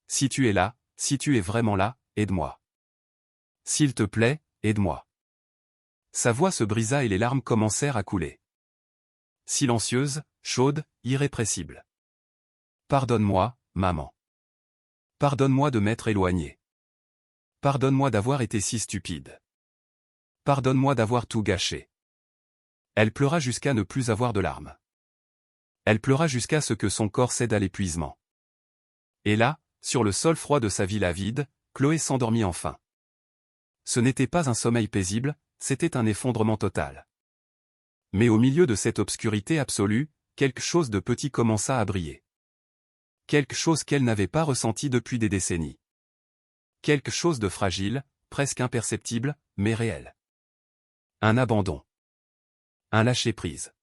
[SPEAKER 1] Si tu es là, si tu es vraiment là, aide-moi. S'il te plaît, aide-moi. » Sa voix se brisa et les larmes commencèrent à couler. Silencieuse, chaude, irrépressible. « Pardonne-moi, maman. Pardonne-moi de m'être éloignée. Pardonne-moi d'avoir été si stupide. Pardonne-moi d'avoir tout gâché. » Elle pleura jusqu'à ne plus avoir de larmes. Elle pleura jusqu'à ce que son corps cède à l'épuisement. Et là, sur le sol froid de sa villa vide, Chloé s'endormit enfin. Ce n'était pas un sommeil paisible, c'était un effondrement total. Mais au milieu de cette obscurité absolue, quelque chose de petit commença à briller. Quelque chose qu'elle n'avait pas ressenti depuis des décennies. Quelque chose de fragile, presque imperceptible, mais réel. Un abandon. Un lâcher-prise.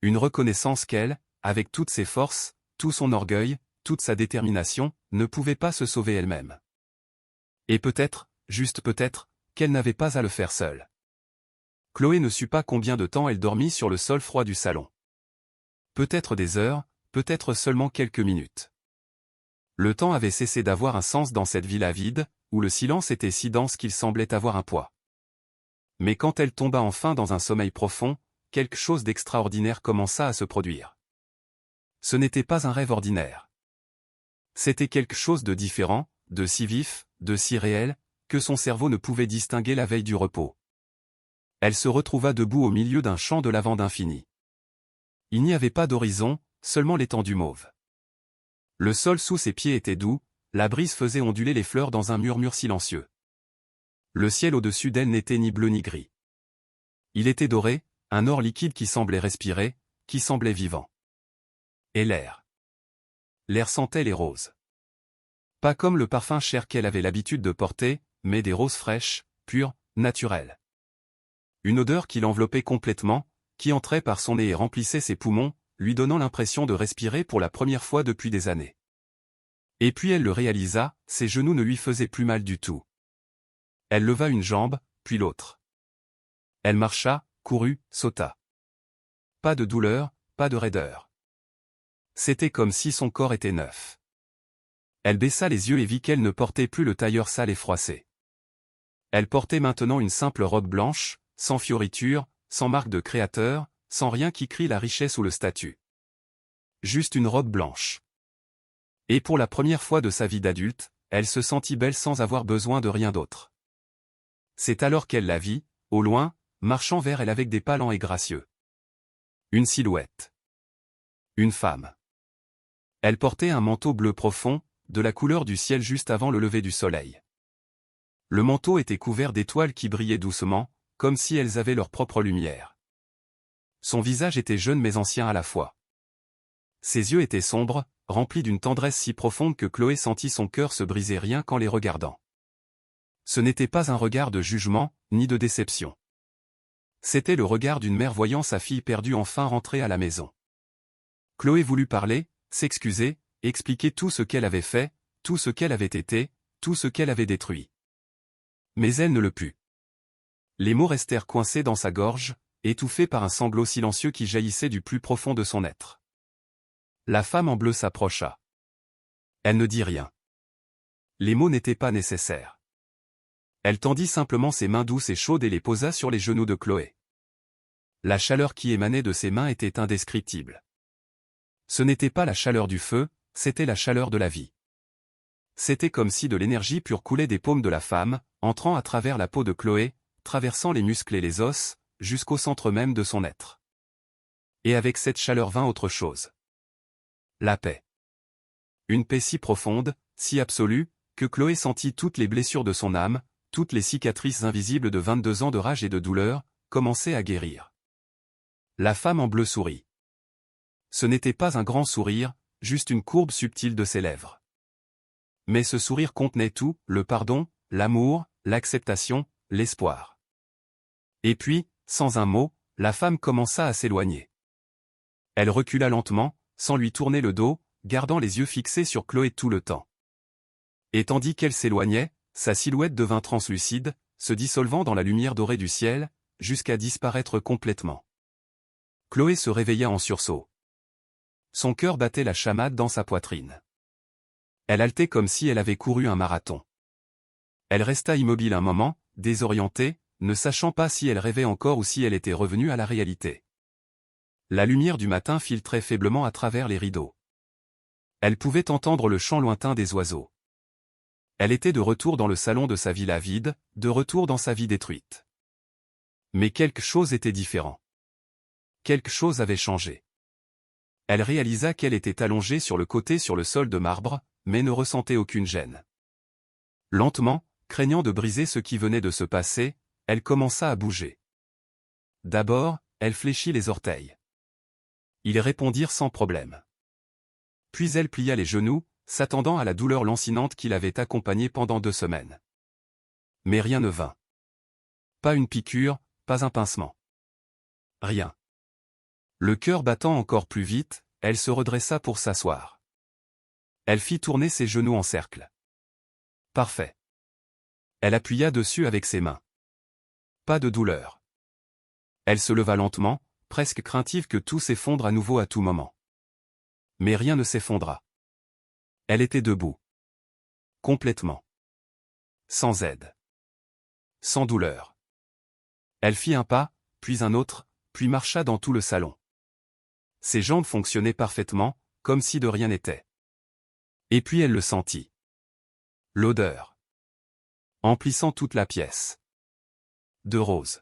[SPEAKER 1] Une reconnaissance qu'elle, avec toutes ses forces, tout son orgueil, toute sa détermination, ne pouvait pas se sauver elle-même. Et peut-être, juste peut-être, qu'elle n'avait pas à le faire seule. Chloé ne sut pas combien de temps elle dormit sur le sol froid du salon. Peut-être des heures, peut-être seulement quelques minutes. Le temps avait cessé d'avoir un sens dans cette villa vide, où le silence était si dense qu'il semblait avoir un poids. Mais quand elle tomba enfin dans un sommeil profond, quelque chose d'extraordinaire commença à se produire. Ce n'était pas un rêve ordinaire. C'était quelque chose de différent, de si vif, de si réel, que son cerveau ne pouvait distinguer la veille du repos. Elle se retrouva debout au milieu d'un champ de lavande infini. Il n'y avait pas d'horizon, seulement l'étendue mauve. Le sol sous ses pieds était doux, la brise faisait onduler les fleurs dans un murmure silencieux. Le ciel au-dessus d'elle n'était ni bleu ni gris. Il était doré, un or liquide qui semblait respirer, qui semblait vivant. Et l'air. L'air sentait les roses. Pas comme le parfum cher qu'elle avait l'habitude de porter, mais des roses fraîches, pures, naturelles. Une odeur qui l'enveloppait complètement, qui entrait par son nez et remplissait ses poumons, lui donnant l'impression de respirer pour la première fois depuis des années. Et puis elle le réalisa, ses genoux ne lui faisaient plus mal du tout. Elle leva une jambe, puis l'autre. Elle marcha, courut, sauta. Pas de douleur, pas de raideur. C'était comme si son corps était neuf. Elle baissa les yeux et vit qu'elle ne portait plus le tailleur sale et froissé. Elle portait maintenant une simple robe blanche, sans fioriture, sans marque de créateur, sans rien qui crie la richesse ou le statut. Juste une robe blanche. Et pour la première fois de sa vie d'adulte, elle se sentit belle sans avoir besoin de rien d'autre. C'est alors qu'elle la vit, au loin, marchant vers elle avec des pas lents et gracieux. Une silhouette. Une femme. Elle portait un manteau bleu profond, de la couleur du ciel juste avant le lever du soleil. Le manteau était couvert d'étoiles qui brillaient doucement, comme si elles avaient leur propre lumière. Son visage était jeune mais ancien à la fois. Ses yeux étaient sombres, remplis d'une tendresse si profonde que Chloé sentit son cœur se briser rien qu'en les regardant. Ce n'était pas un regard de jugement, ni de déception. C'était le regard d'une mère voyant sa fille perdue enfin rentrer à la maison. Chloé voulut parler, s'excuser, expliquer tout ce qu'elle avait fait, tout ce qu'elle avait été, tout ce qu'elle avait détruit. Mais elle ne le put. Les mots restèrent coincés dans sa gorge, étouffés par un sanglot silencieux qui jaillissait du plus profond de son être. La femme en bleu s'approcha. Elle ne dit rien. Les mots n'étaient pas nécessaires. Elle tendit simplement ses mains douces et chaudes et les posa sur les genoux de Chloé. La chaleur qui émanait de ses mains était indescriptible. Ce n'était pas la chaleur du feu, c'était la chaleur de la vie. C'était comme si de l'énergie pure coulait des paumes de la femme, entrant à travers la peau de Chloé, traversant les muscles et les os, jusqu'au centre même de son être. Et avec cette chaleur vint autre chose. La paix. Une paix si profonde, si absolue, que Chloé sentit toutes les blessures de son âme, toutes les cicatrices invisibles de 22 ans de rage et de douleur, commencer à guérir. La femme en bleu sourit. Ce n'était pas un grand sourire, juste une courbe subtile de ses lèvres. Mais ce sourire contenait tout, le pardon, l'amour, l'acceptation, l'espoir. Et puis, sans un mot, la femme commença à s'éloigner. Elle recula lentement, sans lui tourner le dos, gardant les yeux fixés sur Chloé tout le temps. Et tandis qu'elle s'éloignait, sa silhouette devint translucide, se dissolvant dans la lumière dorée du ciel, jusqu'à disparaître complètement. Chloé se réveilla en sursaut. Son cœur battait la chamade dans sa poitrine. Elle haletait comme si elle avait couru un marathon. Elle resta immobile un moment, désorientée, ne sachant pas si elle rêvait encore ou si elle était revenue à la réalité. La lumière du matin filtrait faiblement à travers les rideaux. Elle pouvait entendre le chant lointain des oiseaux. Elle était de retour dans le salon de sa villa vide, de retour dans sa vie détruite. Mais quelque chose était différent. Quelque chose avait changé. Elle réalisa qu'elle était allongée sur le côté sur le sol de marbre, mais ne ressentait aucune gêne. Lentement, craignant de briser ce qui venait de se passer, elle commença à bouger. D'abord, elle fléchit les orteils. Ils répondirent sans problème. Puis elle plia les genoux, s'attendant à la douleur lancinante qui l'avait accompagnée pendant 2 semaines. Mais rien ne vint. Pas une piqûre, pas un pincement. Rien. Le cœur battant encore plus vite, elle se redressa pour s'asseoir. Elle fit tourner ses genoux en cercle. Parfait. Elle appuya dessus avec ses mains. Pas de douleur. Elle se leva lentement, presque craintive que tout s'effondre à nouveau à tout moment. Mais rien ne s'effondra. Elle était debout. Complètement. Sans aide. Sans douleur. Elle fit un pas, puis un autre, puis marcha dans tout le salon. Ses jambes fonctionnaient parfaitement, comme si de rien n'était. Et puis elle le sentit. L'odeur. Emplissant toute la pièce. De roses.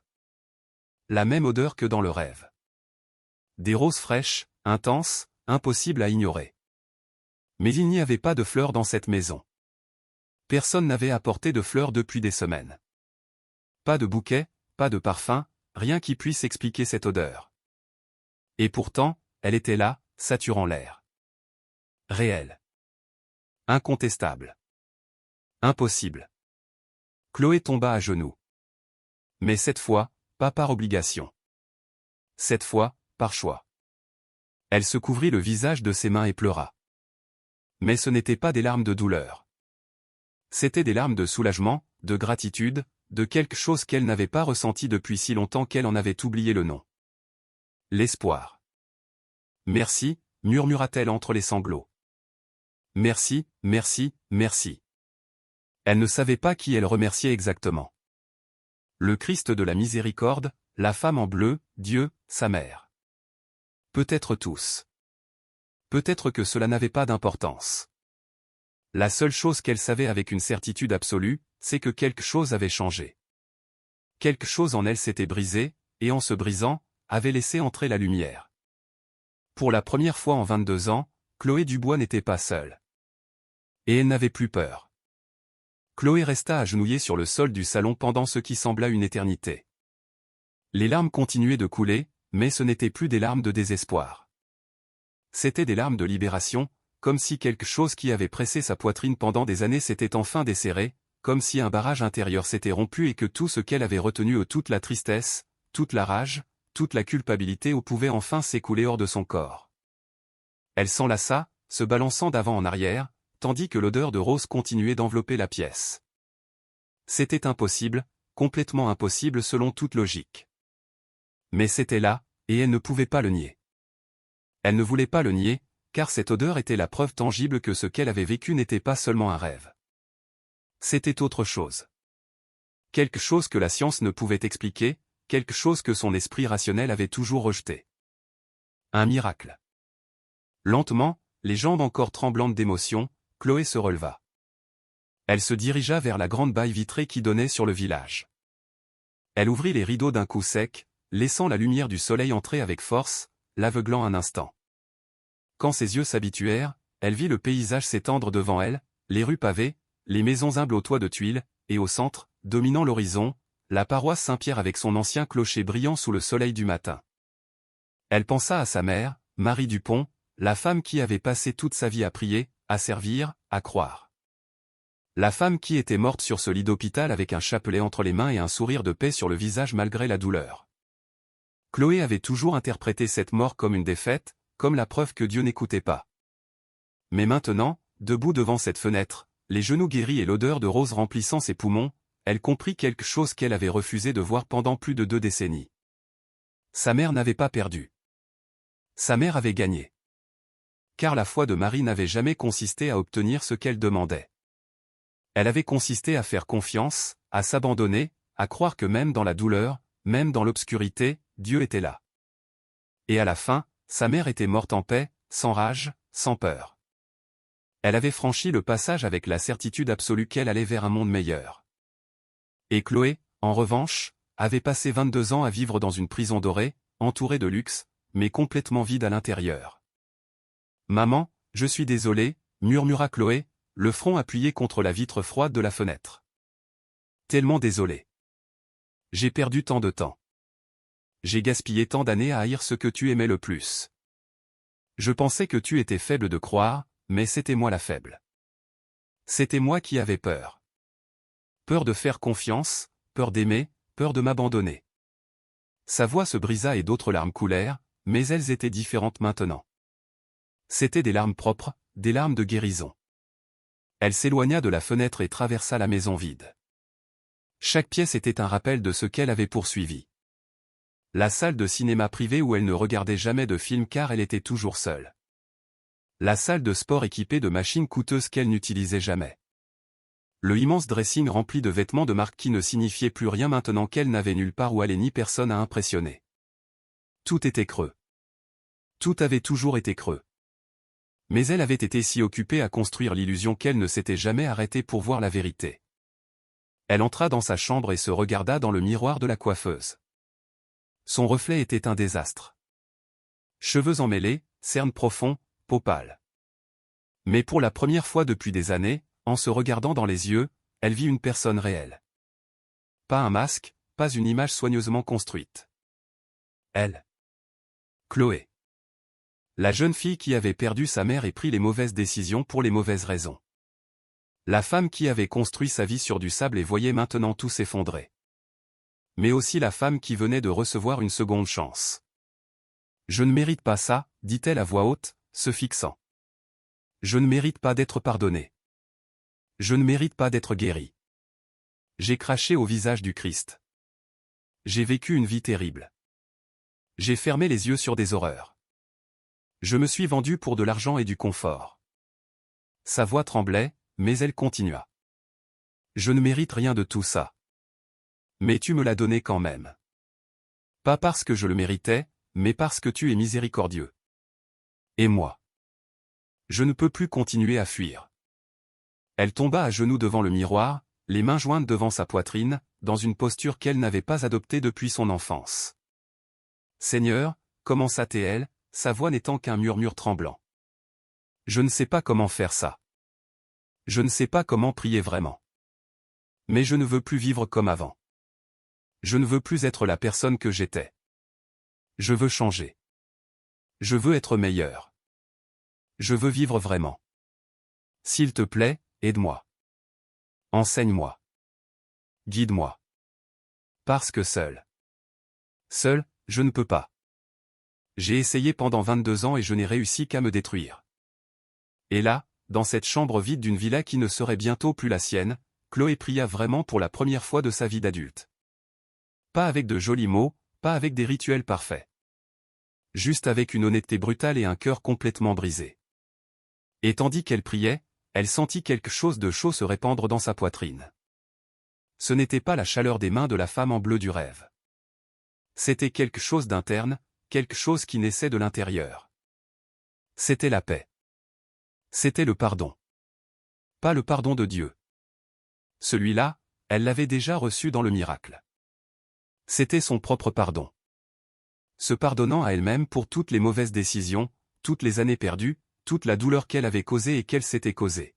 [SPEAKER 1] La même odeur que dans le rêve. Des roses fraîches, intenses, impossibles à ignorer. Mais il n'y avait pas de fleurs dans cette maison. Personne n'avait apporté de fleurs depuis des semaines. Pas de bouquet, pas de parfum, rien qui puisse expliquer cette odeur. Et pourtant, elle était là, saturant l'air. Réelle. Incontestable. Impossible. Chloé tomba à genoux. Mais cette fois, pas par obligation. Cette fois, par choix. Elle se couvrit le visage de ses mains et pleura. Mais ce n'étaient pas des larmes de douleur. C'étaient des larmes de soulagement, de gratitude, de quelque chose qu'elle n'avait pas ressenti depuis si longtemps qu'elle en avait oublié le nom. L'espoir. Merci, murmura-t-elle entre les sanglots. Merci, merci, merci. Elle ne savait pas qui elle remerciait exactement. Le Christ de la miséricorde, la femme en bleu, Dieu, sa mère. Peut-être tous. Peut-être que cela n'avait pas d'importance. La seule chose qu'elle savait avec une certitude absolue, c'est que quelque chose avait changé. Quelque chose en elle s'était brisé, et en se brisant, avait laissé entrer la lumière. Pour la première fois en 22 ans, Chloé Dubois n'était pas seule. Et elle n'avait plus peur. Chloé resta agenouillée sur le sol du salon pendant ce qui sembla une éternité. Les larmes continuaient de couler, mais ce n'étaient plus des larmes de désespoir. C'étaient des larmes de libération, comme si quelque chose qui avait pressé sa poitrine pendant des années s'était enfin desserré, comme si un barrage intérieur s'était rompu et que tout ce qu'elle avait retenu, toute la tristesse, toute la rage, toute la culpabilité pouvait enfin s'écouler hors de son corps. Elle s'enlaça, se balançant d'avant en arrière, tandis que l'odeur de rose continuait d'envelopper la pièce. C'était impossible, complètement impossible selon toute logique. Mais c'était là, et elle ne pouvait pas le nier. Elle ne voulait pas le nier, car cette odeur était la preuve tangible que ce qu'elle avait vécu n'était pas seulement un rêve. C'était autre chose. Quelque chose que la science ne pouvait expliquer, quelque chose que son esprit rationnel avait toujours rejeté. Un miracle. Lentement, les jambes encore tremblantes d'émotion, Chloé se releva. Elle se dirigea vers la grande baille vitrée qui donnait sur le village. Elle ouvrit les rideaux d'un coup sec, laissant la lumière du soleil entrer avec force, l'aveuglant un instant. Quand ses yeux s'habituèrent, elle vit le paysage s'étendre devant elle, les rues pavées, les maisons humbles aux toits de tuiles, et au centre, dominant l'horizon, la paroisse Saint-Pierre avec son ancien clocher brillant sous le soleil du matin. Elle pensa à sa mère, Marie Dupont, la femme qui avait passé toute sa vie à prier, à servir, à croire. La femme qui était morte sur ce lit d'hôpital avec un chapelet entre les mains et un sourire de paix sur le visage malgré la douleur. Chloé avait toujours interprété cette mort comme une défaite, comme la preuve que Dieu n'écoutait pas. Mais maintenant, debout devant cette fenêtre, les genoux guéris et l'odeur de rose remplissant ses poumons, elle comprit quelque chose qu'elle avait refusé de voir pendant plus de 2 décennies. Sa mère n'avait pas perdu. Sa mère avait gagné. Car la foi de Marie n'avait jamais consisté à obtenir ce qu'elle demandait. Elle avait consisté à faire confiance, à s'abandonner, à croire que même dans la douleur, même dans l'obscurité, Dieu était là. Et à la fin, sa mère était morte en paix, sans rage, sans peur. Elle avait franchi le passage avec la certitude absolue qu'elle allait vers un monde meilleur. Et Chloé, en revanche, avait passé 22 ans à vivre dans une prison dorée, entourée de luxe, mais complètement vide à l'intérieur. « Maman, je suis désolée, » murmura Chloé, le front appuyé contre la vitre froide de la fenêtre. « Tellement désolée. J'ai perdu tant de temps. J'ai gaspillé tant d'années à haïr ce que tu aimais le plus. Je pensais que tu étais faible de croire, mais c'était moi la faible. C'était moi qui avais peur. Peur de faire confiance, peur d'aimer, peur de m'abandonner. » Sa voix se brisa et d'autres larmes coulèrent, mais elles étaient différentes maintenant. C'étaient des larmes propres, des larmes de guérison. Elle s'éloigna de la fenêtre et traversa la maison vide. Chaque pièce était un rappel de ce qu'elle avait poursuivi. La salle de cinéma privée où elle ne regardait jamais de film car elle était toujours seule. La salle de sport équipée de machines coûteuses qu'elle n'utilisait jamais. Le immense dressing rempli de vêtements de marque qui ne signifiaient plus rien maintenant qu'elle n'avait nulle part où aller ni personne à impressionner. Tout était creux. Tout avait toujours été creux. Mais elle avait été si occupée à construire l'illusion qu'elle ne s'était jamais arrêtée pour voir la vérité. Elle entra dans sa chambre et se regarda dans le miroir de la coiffeuse. Son reflet était un désastre. Cheveux emmêlés, cernes profonds, peau pâle. Mais pour la première fois depuis des années, en se regardant dans les yeux, elle vit une personne réelle. Pas un masque, pas une image soigneusement construite. Elle. Chloé. La jeune fille qui avait perdu sa mère et pris les mauvaises décisions pour les mauvaises raisons. La femme qui avait construit sa vie sur du sable et voyait maintenant tout s'effondrer. Mais aussi la femme qui venait de recevoir une seconde chance. Je ne mérite pas ça, dit-elle à voix haute, se fixant. Je ne mérite pas d'être pardonnée. Je ne mérite pas d'être guérie. J'ai craché au visage du Christ. J'ai vécu une vie terrible. J'ai fermé les yeux sur des horreurs. Je me suis vendue pour de l'argent et du confort. Sa voix tremblait, mais elle continua. Je ne mérite rien de tout ça. Mais tu me l'as donné quand même. Pas parce que je le méritais, mais parce que tu es miséricordieux. Et moi. Je ne peux plus continuer à fuir. Elle tomba à genoux devant le miroir, les mains jointes devant sa poitrine, dans une posture qu'elle n'avait pas adoptée depuis son enfance. Seigneur, commença-t-elle, sa voix n'étant qu'un murmure tremblant. Je ne sais pas comment faire ça. Je ne sais pas comment prier vraiment. Mais je ne veux plus vivre comme avant. Je ne veux plus être la personne que j'étais. Je veux changer. Je veux être meilleur. Je veux vivre vraiment. S'il te plaît, aide-moi. Enseigne-moi. Guide-moi. Parce que seul, je ne peux pas. J'ai essayé pendant 22 ans et je n'ai réussi qu'à me détruire. Et là, dans cette chambre vide d'une villa qui ne serait bientôt plus la sienne, Chloé pria vraiment pour la première fois de sa vie d'adulte. Pas avec de jolis mots, pas avec des rituels parfaits. Juste avec une honnêteté brutale et un cœur complètement brisé. Et tandis qu'elle priait, elle sentit quelque chose de chaud se répandre dans sa poitrine. Ce n'était pas la chaleur des mains de la femme en bleu du rêve. C'était quelque chose d'interne, quelque chose qui naissait de l'intérieur. C'était la paix. C'était le pardon. Pas le pardon de Dieu. Celui-là, elle l'avait déjà reçu dans le miracle. C'était son propre pardon. Se pardonnant à elle-même pour toutes les mauvaises décisions, toutes les années perdues, toute la douleur qu'elle avait causée et qu'elle s'était causée.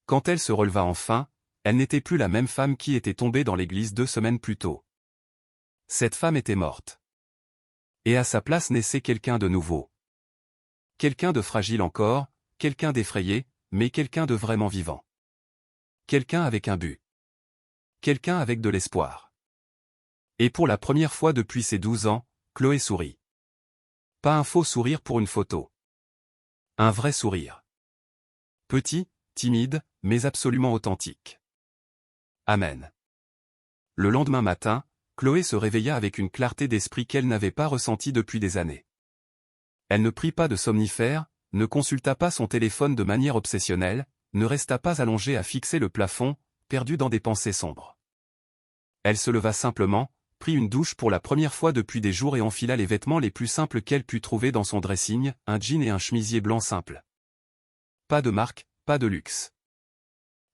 [SPEAKER 1] Quand elle se releva enfin, elle n'était plus la même femme qui était tombée dans l'église 2 semaines plus tôt. Cette femme était morte. Et à sa place naissait quelqu'un de nouveau. Quelqu'un de fragile encore, quelqu'un d'effrayé, mais quelqu'un de vraiment vivant. Quelqu'un avec un but. Quelqu'un avec de l'espoir. Et pour la première fois depuis ses 12 ans, Chloé sourit. Pas un faux sourire pour une photo. Un vrai sourire. Petit, timide, mais absolument authentique. Amen. Le lendemain matin, Chloé se réveilla avec une clarté d'esprit qu'elle n'avait pas ressentie depuis des années. Elle ne prit pas de somnifère, ne consulta pas son téléphone de manière obsessionnelle, ne resta pas allongée à fixer le plafond, perdue dans des pensées sombres. Elle se leva simplement, prit une douche pour la première fois depuis des jours et enfila les vêtements les plus simples qu'elle put trouver dans son dressing, un jean et un chemisier blanc simple. Pas de marque, pas de luxe.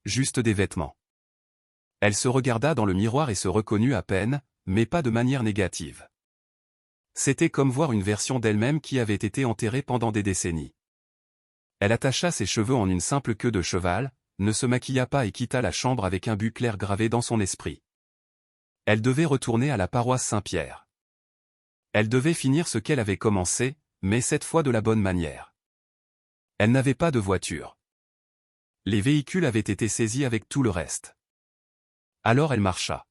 [SPEAKER 1] Juste des vêtements. Elle se regarda dans le miroir et se reconnut à peine, mais pas de manière négative. C'était comme voir une version d'elle-même qui avait été enterrée pendant des décennies. Elle attacha ses cheveux en une simple queue de cheval, ne se maquilla pas et quitta la chambre avec un but clair gravé dans son esprit. Elle devait retourner à la paroisse Saint-Pierre. Elle devait finir ce qu'elle avait commencé, mais cette fois de la bonne manière. Elle n'avait pas de voiture. Les véhicules avaient été saisis avec tout le reste. Alors elle marcha.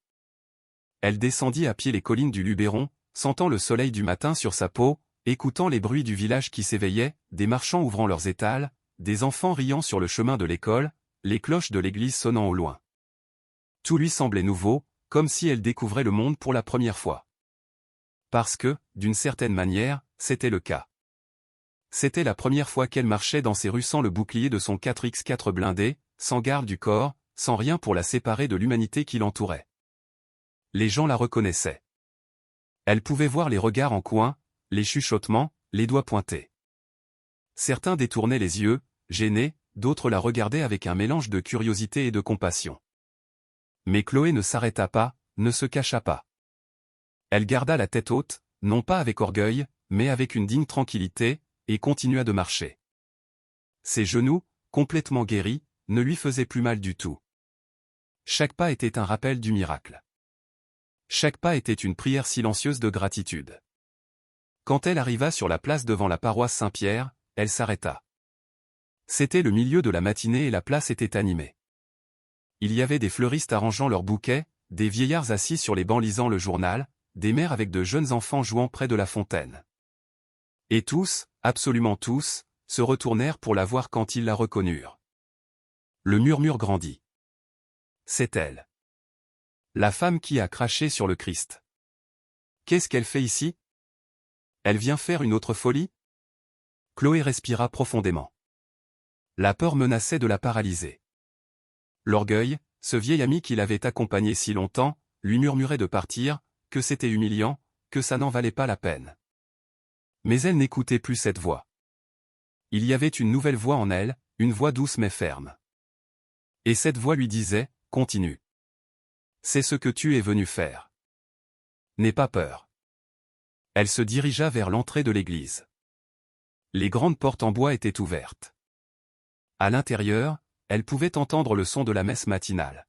[SPEAKER 1] Elle descendit à pied les collines du Luberon, sentant le soleil du matin sur sa peau, écoutant les bruits du village qui s'éveillait, des marchands ouvrant leurs étals, des enfants riant sur le chemin de l'école, les cloches de l'église sonnant au loin. Tout lui semblait nouveau, comme si elle découvrait le monde pour la première fois. Parce que, d'une certaine manière, c'était le cas. C'était la première fois qu'elle marchait dans ces rues sans le bouclier de son 4x4 blindé, sans garde du corps, sans rien pour la séparer de l'humanité qui l'entourait. Les gens la reconnaissaient. Elle pouvait voir les regards en coin, les chuchotements, les doigts pointés. Certains détournaient les yeux, gênés, d'autres la regardaient avec un mélange de curiosité et de compassion. Mais Chloé ne s'arrêta pas, ne se cacha pas. Elle garda la tête haute, non pas avec orgueil, mais avec une digne tranquillité, et continua de marcher. Ses genoux, complètement guéris, ne lui faisaient plus mal du tout. Chaque pas était un rappel du miracle. Chaque pas était une prière silencieuse de gratitude. Quand elle arriva sur la place devant la paroisse Saint-Pierre, elle s'arrêta. C'était le milieu de la matinée et la place était animée. Il y avait des fleuristes arrangeant leurs bouquets, des vieillards assis sur les bancs lisant le journal, des mères avec de jeunes enfants jouant près de la fontaine. Et tous, absolument tous, se retournèrent pour la voir quand ils la reconnurent. Le murmure grandit. C'est elle. La femme qui a craché sur le Christ. Qu'est-ce qu'elle fait ici? Elle vient faire une autre folie? Chloé respira profondément. La peur menaçait de la paralyser. L'orgueil, ce vieil ami qui l'avait accompagné si longtemps, lui murmurait de partir, que c'était humiliant, que ça n'en valait pas la peine. Mais elle n'écoutait plus cette voix. Il y avait une nouvelle voix en elle, une voix douce mais ferme. Et cette voix lui disait, « Continue. C'est ce que tu es venu faire. N'aie pas peur. » Elle se dirigea vers l'entrée de l'église. Les grandes portes en bois étaient ouvertes. À l'intérieur, elle pouvait entendre le son de la messe matinale.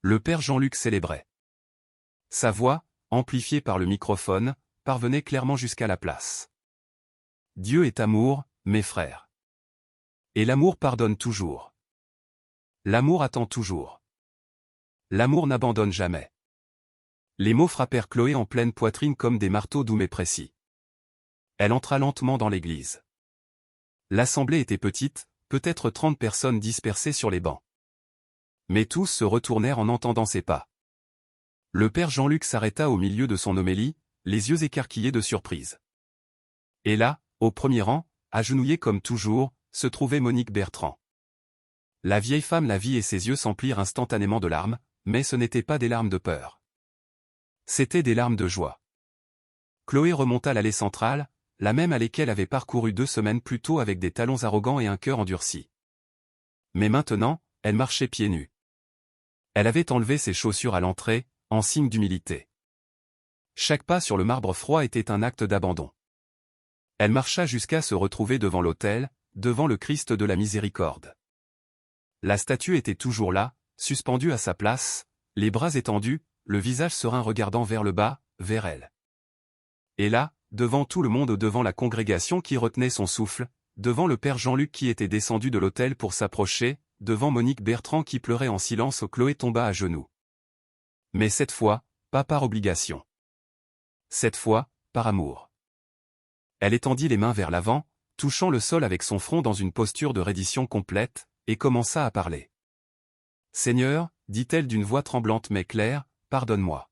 [SPEAKER 1] Le père Jean-Luc célébrait. Sa voix, amplifiée par le microphone, parvenait clairement jusqu'à la place. Dieu est amour, mes frères. Et l'amour pardonne toujours. L'amour attend toujours. L'amour n'abandonne jamais. Les mots frappèrent Chloé en pleine poitrine comme des marteaux doux mais précis. Elle entra lentement dans l'église. L'assemblée était petite, peut-être 30 personnes dispersées sur les bancs. Mais tous se retournèrent en entendant ses pas. Le père Jean-Luc s'arrêta au milieu de son homélie, les yeux écarquillés de surprise. Et là, au premier rang, agenouillée comme toujours, se trouvait Monique Bertrand. La vieille femme la vit et ses yeux s'emplirent instantanément de larmes, mais ce n'étaient pas des larmes de peur. C'étaient des larmes de joie. Chloé remonta l'allée centrale, la même allée qu'elle avait parcourue 2 semaines plus tôt avec des talons arrogants et un cœur endurci. Mais maintenant, elle marchait pieds nus. Elle avait enlevé ses chaussures à l'entrée, en signe d'humilité. Chaque pas sur le marbre froid était un acte d'abandon. Elle marcha jusqu'à se retrouver devant l'autel, devant le Christ de la Miséricorde. La statue était toujours là, suspendue à sa place, les bras étendus, le visage serein regardant vers le bas, vers elle. Et là, devant tout le monde, devant la congrégation qui retenait son souffle, devant le père Jean-Luc qui était descendu de l'autel pour s'approcher, devant Monique Bertrand qui pleurait en silence, Chloé tomba à genoux. Mais cette fois, pas par obligation. Cette fois, par amour. Elle étendit les mains vers l'avant, touchant le sol avec son front dans une posture de reddition complète, et commença à parler. « Seigneur, dit-elle d'une voix tremblante mais claire, pardonne-moi.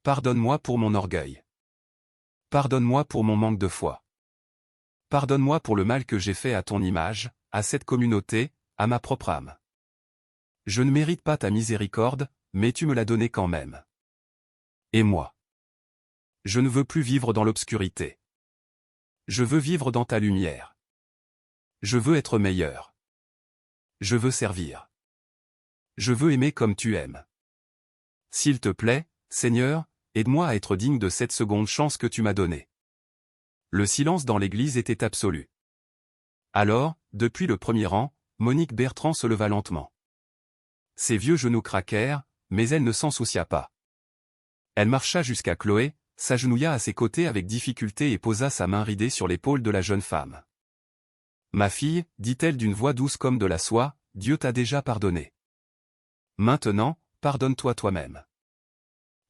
[SPEAKER 1] Pardonne-moi pour mon orgueil. Pardonne-moi pour mon manque de foi. Pardonne-moi pour le mal que j'ai fait à ton image, à cette communauté, à ma propre âme. Je ne mérite pas ta miséricorde, mais tu me l'as donnée quand même. Et moi? Je ne veux plus vivre dans l'obscurité. Je veux vivre dans ta lumière. Je veux être meilleur. Je veux servir. Je veux aimer comme tu aimes. S'il te plaît, Seigneur, aide-moi à être digne de cette seconde chance que tu m'as donnée. » Le silence dans l'église était absolu. Alors, depuis le premier rang, Monique Bertrand se leva lentement. Ses vieux genoux craquèrent, mais elle ne s'en soucia pas. Elle marcha jusqu'à Chloé, s'agenouilla à ses côtés avec difficulté et posa sa main ridée sur l'épaule de la jeune femme. « Ma fille, dit-elle d'une voix douce comme de la soie, Dieu t'a déjà pardonné. Maintenant, pardonne-toi toi-même.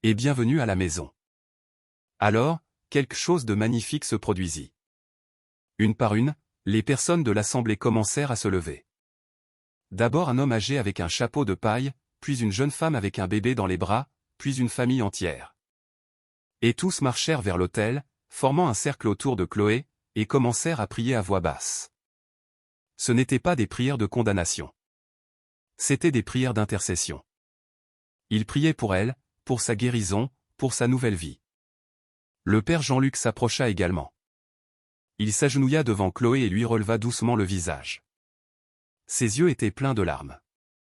[SPEAKER 1] Et bienvenue à la maison. » Alors, quelque chose de magnifique se produisit. Une par une, Les personnes de l'assemblée commencèrent à se lever. D'abord un homme âgé avec un chapeau de paille, puis une jeune femme avec un bébé dans les bras, puis une famille entière. Et tous marchèrent vers l'autel, formant un cercle autour de Chloé, et commencèrent à prier à voix basse. Ce n'étaient pas des prières de condamnation. C'étaient des prières d'intercession. Ils priaient pour elle, pour sa guérison, pour sa nouvelle vie. Le père Jean-Luc s'approcha également. Il s'agenouilla devant Chloé et lui releva doucement le visage. Ses yeux étaient pleins de larmes.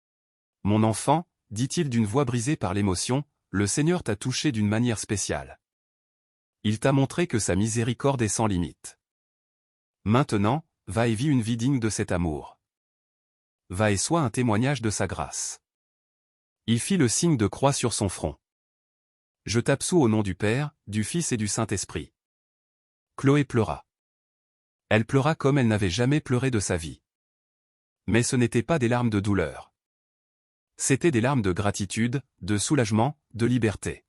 [SPEAKER 1] « Mon enfant, dit-il d'une voix brisée par l'émotion, le Seigneur t'a touché d'une manière spéciale. Il t'a montré que sa miséricorde est sans limite. Maintenant, va et vis une vie digne de cet amour. Va et sois un témoignage de sa grâce. » Il fit le signe de croix sur son front. « Je t'absous au nom du Père, du Fils et du Saint-Esprit. » Chloé pleura. Elle pleura comme elle n'avait jamais pleuré de sa vie. Mais ce n'étaient pas des larmes de douleur. C'étaient des larmes de gratitude, de soulagement, de liberté.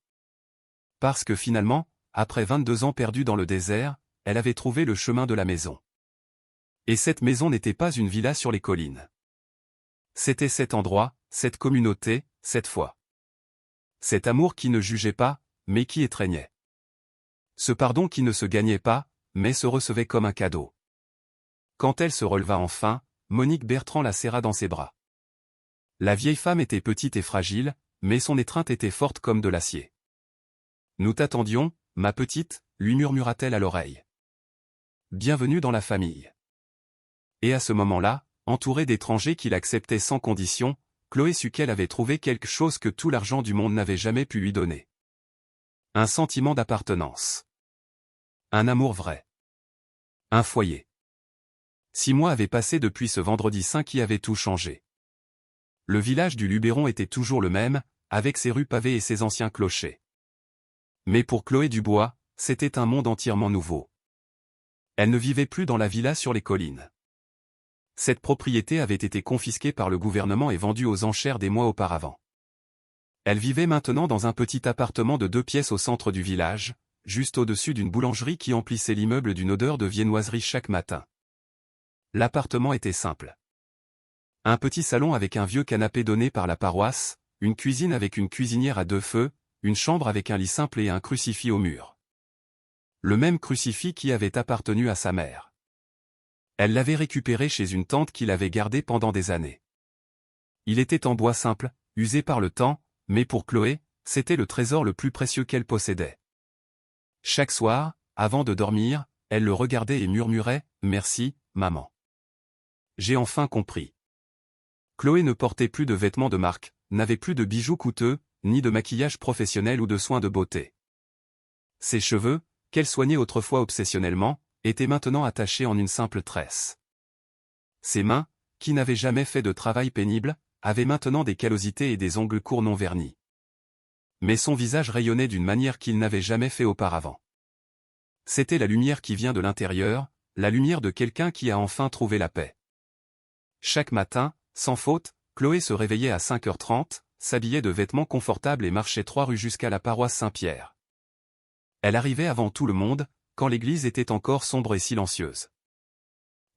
[SPEAKER 1] Parce que finalement, après 22 ans perdus dans le désert, elle avait trouvé le chemin de la maison. Et cette maison n'était pas une villa sur les collines. C'était cet endroit, cette communauté, cette foi. Cet amour qui ne jugeait pas, mais qui étreignait. Ce pardon qui ne se gagnait pas, mais se recevait comme un cadeau. Quand elle se releva enfin, Monique Bertrand la serra dans ses bras. La vieille femme était petite et fragile, mais son étreinte était forte comme de l'acier. « Nous t'attendions, ma petite, lui murmura-t-elle à l'oreille. Bienvenue dans la famille. Et à ce moment-là, entourée d'étrangers qui l'acceptaient sans condition, Chloé sut qu'elle avait trouvé quelque chose que tout l'argent du monde n'avait jamais pu lui donner. Un sentiment d'appartenance. Un amour vrai. Un foyer. 6 mois avaient passé depuis ce vendredi saint qui avait tout changé. Le village du Luberon était toujours le même, avec ses rues pavées et ses anciens clochers. Mais pour Chloé Dubois, c'était un monde entièrement nouveau. Elle ne vivait plus dans la villa sur les collines. Cette propriété avait été confisquée par le gouvernement et vendue aux enchères des mois auparavant. Elle vivait maintenant dans un petit appartement de 2 pièces au centre du village, juste au-dessus d'une boulangerie qui emplissait l'immeuble d'une odeur de viennoiserie chaque matin. L'appartement était simple. Un petit salon avec un vieux canapé donné par la paroisse, une cuisine avec une cuisinière à 2 feux, une chambre avec un lit simple et un crucifix au mur. Le même crucifix qui avait appartenu à sa mère. Elle l'avait récupéré chez une tante qui l'avait gardé pendant des années. Il était en bois simple, usé par le temps, mais pour Chloé, c'était le trésor le plus précieux qu'elle possédait. Chaque soir, avant de dormir, elle le regardait et murmurait « Merci, maman. J'ai enfin compris. » Chloé ne portait plus de vêtements de marque, n'avait plus de bijoux coûteux, ni de maquillage professionnel ou de soins de beauté. Ses cheveux, qu'elle soignait autrefois obsessionnellement, étaient maintenant attachés en une simple tresse. Ses mains, qui n'avaient jamais fait de travail pénible, avaient maintenant des callosités et des ongles courts non vernis. Mais son visage rayonnait d'une manière qu'il n'avait jamais fait auparavant. C'était la lumière qui vient de l'intérieur, la lumière de quelqu'un qui a enfin trouvé la paix. Chaque matin, sans faute, Chloé se réveillait à 5h30, s'habillait de vêtements confortables et marchait 3 rues jusqu'à la paroisse Saint-Pierre. Elle arrivait avant tout le monde, quand l'église était encore sombre et silencieuse.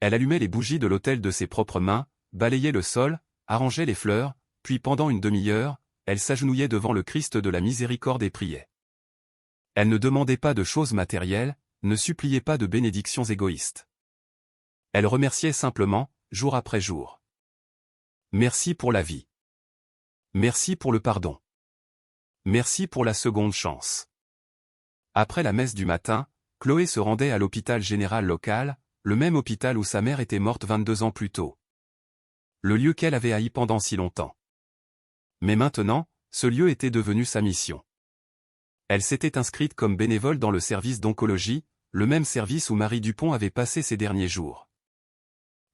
[SPEAKER 1] Elle allumait les bougies de l'autel de ses propres mains, balayait le sol, arrangeait les fleurs, puis pendant une demi-heure, elle s'agenouillait devant le Christ de la miséricorde et priait. Elle ne demandait pas de choses matérielles, ne suppliait pas de bénédictions égoïstes. Elle remerciait simplement, jour après jour. Merci pour la vie. Merci pour le pardon. Merci pour la seconde chance. Après la messe du matin, Chloé se rendait à l'hôpital général local, le même hôpital où sa mère était morte 22 ans plus tôt. Le lieu qu'elle avait haï pendant si longtemps. Mais maintenant, ce lieu était devenu sa mission. Elle s'était inscrite comme bénévole dans le service d'oncologie, le même service où Marie Dupont avait passé ses derniers jours.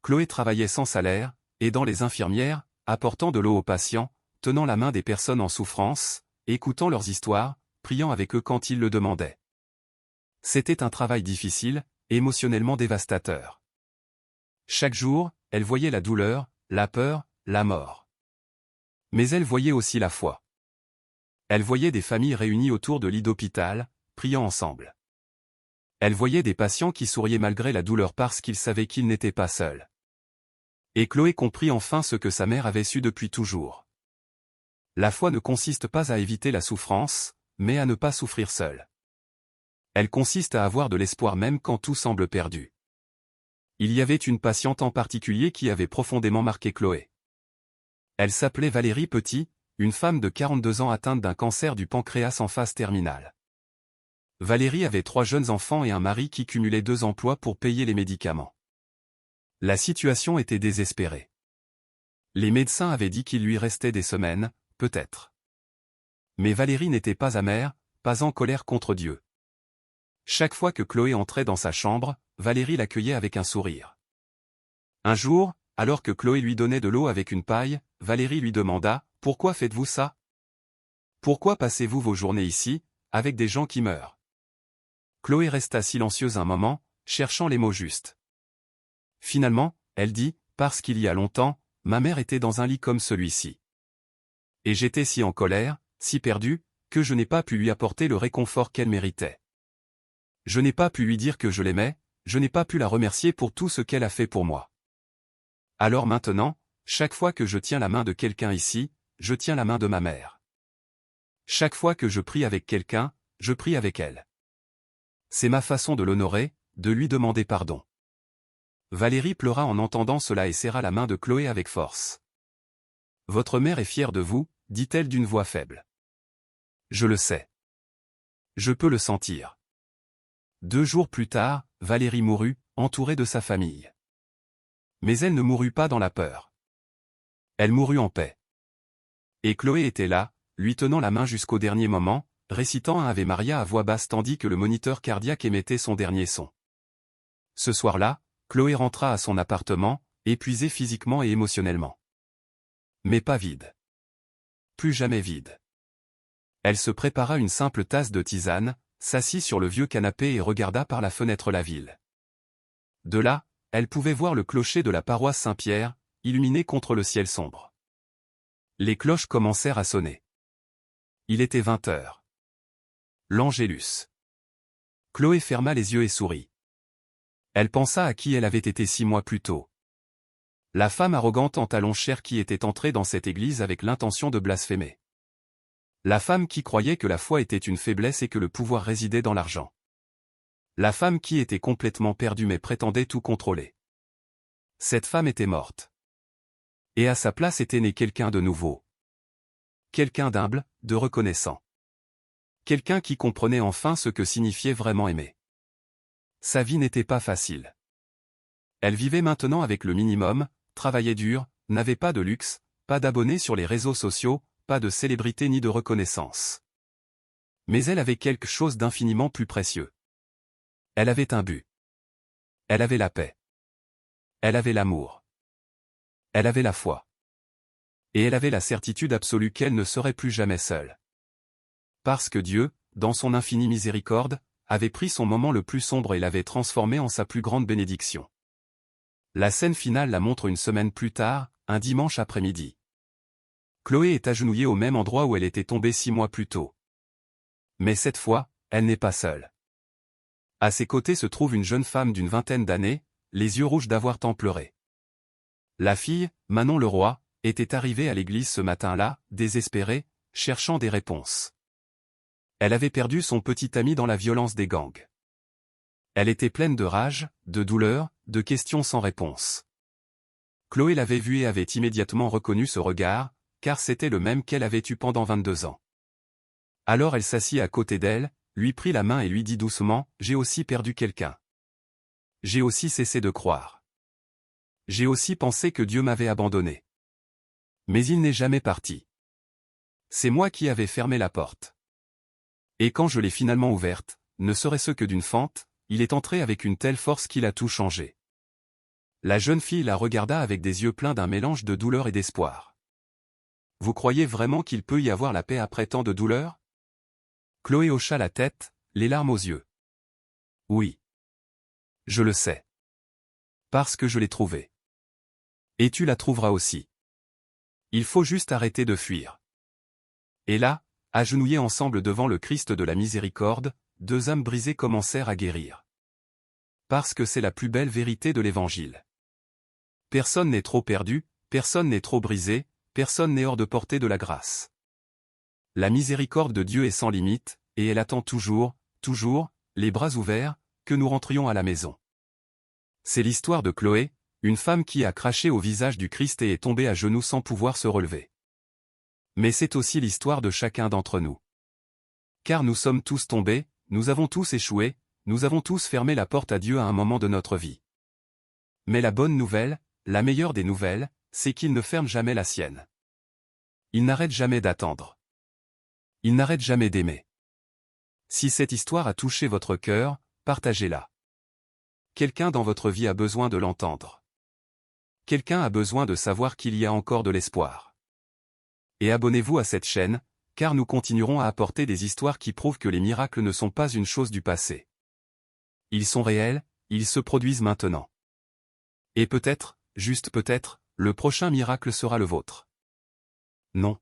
[SPEAKER 1] Chloé travaillait sans salaire, aidant les infirmières, apportant de l'eau aux patients, tenant la main des personnes en souffrance, écoutant leurs histoires, priant avec eux quand ils le demandaient. C'était un travail difficile, émotionnellement dévastateur. Chaque jour, elle voyait la douleur, la peur, la mort. Mais elle voyait aussi la foi. Elle voyait des familles réunies autour de lits d'hôpital, priant ensemble. Elle voyait des patients qui souriaient malgré la douleur parce qu'ils savaient qu'ils n'étaient pas seuls. Et Chloé comprit enfin ce que sa mère avait su depuis toujours. La foi ne consiste pas à éviter la souffrance, mais à ne pas souffrir seule. Elle consiste à avoir de l'espoir même quand tout semble perdu. Il y avait une patiente en particulier qui avait profondément marqué Chloé. Elle s'appelait Valérie Petit, une femme de 42 ans atteinte d'un cancer du pancréas en phase terminale. Valérie avait 3 jeunes enfants et un mari qui cumulait 2 emplois pour payer les médicaments. La situation était désespérée. Les médecins avaient dit qu'il lui restait des semaines, peut-être. Mais Valérie n'était pas amère, pas en colère contre Dieu. Chaque fois que Chloé entrait dans sa chambre, Valérie l'accueillait avec un sourire. Un jour, alors que Chloé lui donnait de l'eau avec une paille, Valérie lui demanda « Pourquoi faites-vous ça? Pourquoi passez-vous vos journées ici, avec des gens qui meurent ?» Chloé resta silencieuse un moment, cherchant les mots justes. Finalement, elle dit « Parce qu'il y a longtemps, ma mère était dans un lit comme celui-ci. Et j'étais si en colère, si perdue, que je n'ai pas pu lui apporter le réconfort qu'elle méritait. Je n'ai pas pu lui dire que je l'aimais, je n'ai pas pu la remercier pour tout ce qu'elle a fait pour moi. Alors maintenant, chaque fois que je tiens la main de quelqu'un ici, je tiens la main de ma mère. Chaque fois que je prie avec quelqu'un, je prie avec elle. C'est ma façon de l'honorer, de lui demander pardon. » Valérie pleura en entendant cela et serra la main de Chloé avec force. « Votre mère est fière de vous, dit-elle d'une voix faible. Je le sais. Je peux le sentir. » 2 jours plus tard, Valérie mourut, entourée de sa famille. Mais elle ne mourut pas dans la peur. Elle mourut en paix. Et Chloé était là, lui tenant la main jusqu'au dernier moment, récitant un Ave Maria à voix basse tandis que le moniteur cardiaque émettait son dernier son. Ce soir-là, Chloé rentra à son appartement, épuisée physiquement et émotionnellement. Mais pas vide. Plus jamais vide. Elle se prépara une simple tasse de tisane, s'assit sur le vieux canapé et regarda par la fenêtre la ville. De là, elle pouvait voir le clocher de la paroisse Saint-Pierre, illuminé contre le ciel sombre. Les cloches commencèrent à sonner. Il était 20 heures. L'Angélus. Chloé ferma les yeux et sourit. Elle pensa à qui elle avait été 6 mois plus tôt. La femme arrogante en talons chers qui était entrée dans cette église avec l'intention de blasphémer. La femme qui croyait que la foi était une faiblesse et que le pouvoir résidait dans l'argent. La femme qui était complètement perdue mais prétendait tout contrôler. Cette femme était morte. Et à sa place était né quelqu'un de nouveau. Quelqu'un d'humble, de reconnaissant. Quelqu'un qui comprenait enfin ce que signifiait vraiment aimer. Sa vie n'était pas facile. Elle vivait maintenant avec le minimum, travaillait dur, n'avait pas de luxe, pas d'abonnés sur les réseaux sociaux, pas de célébrité ni de reconnaissance. Mais elle avait quelque chose d'infiniment plus précieux. Elle avait un but. Elle avait la paix. Elle avait l'amour. Elle avait la foi. Et elle avait la certitude absolue qu'elle ne serait plus jamais seule. Parce que Dieu, dans son infinie miséricorde, avait pris son moment le plus sombre et l'avait transformé en sa plus grande bénédiction. La scène finale la montre une semaine plus tard, un dimanche après-midi. Chloé est agenouillée au même endroit où elle était tombée 6 mois plus tôt. Mais cette fois, elle n'est pas seule. À ses côtés se trouve une jeune femme d'une vingtaine d'années, les yeux rouges d'avoir tant pleuré. La fille, Manon Leroy, était arrivée à l'église ce matin-là, désespérée, cherchant des réponses. Elle avait perdu son petit ami dans la violence des gangs. Elle était pleine de rage, de douleur, de questions sans réponse. Chloé l'avait vue et avait immédiatement reconnu ce regard, car c'était le même qu'elle avait eu pendant 22 ans. Alors elle s'assit à côté d'elle, lui prit la main et lui dit doucement « J'ai aussi perdu quelqu'un. J'ai aussi cessé de croire. J'ai aussi pensé que Dieu m'avait abandonné. Mais il n'est jamais parti. C'est moi qui avais fermé la porte. Et quand je l'ai finalement ouverte, ne serait-ce que d'une fente, il est entré avec une telle force qu'il a tout changé. » La jeune fille la regarda avec des yeux pleins d'un mélange de douleur et d'espoir. « Vous croyez vraiment qu'il peut y avoir la paix après tant de douleur ?» Chloé hocha la tête, les larmes aux yeux. « Oui. Je le sais. Parce que je l'ai trouvée. Et tu la trouveras aussi. Il faut juste arrêter de fuir. » Et là, agenouillés ensemble devant le Christ de la miséricorde, 2 âmes brisées commencèrent à guérir. parce que c'est la plus belle vérité de l'Évangile. Personne n'est trop perdu, personne n'est trop brisé, personne n'est hors de portée de la grâce. La miséricorde de Dieu est sans limite, et elle attend toujours, les bras ouverts, que nous rentrions à la maison. C'est l'histoire de Chloé, une femme qui a craché au visage du Christ et est tombée à genoux sans pouvoir se relever. Mais c'est aussi l'histoire de chacun d'entre nous. Car nous sommes tous tombés, nous avons tous échoué, nous avons tous fermé la porte à Dieu à un moment de notre vie. Mais la bonne nouvelle, la meilleure des nouvelles, c'est qu'il ne ferme jamais la sienne. Il n'arrête jamais d'attendre. Il n'arrête jamais d'aimer. Si cette histoire a touché votre cœur, partagez-la. Quelqu'un dans votre vie a besoin de l'entendre. Quelqu'un a besoin de savoir qu'il y a encore de l'espoir. Et abonnez-vous à cette chaîne, car nous continuerons à apporter des histoires qui prouvent que les miracles ne sont pas une chose du passé. Ils sont réels, ils se produisent maintenant. Et peut-être, juste peut-être, le prochain miracle sera le vôtre. Non.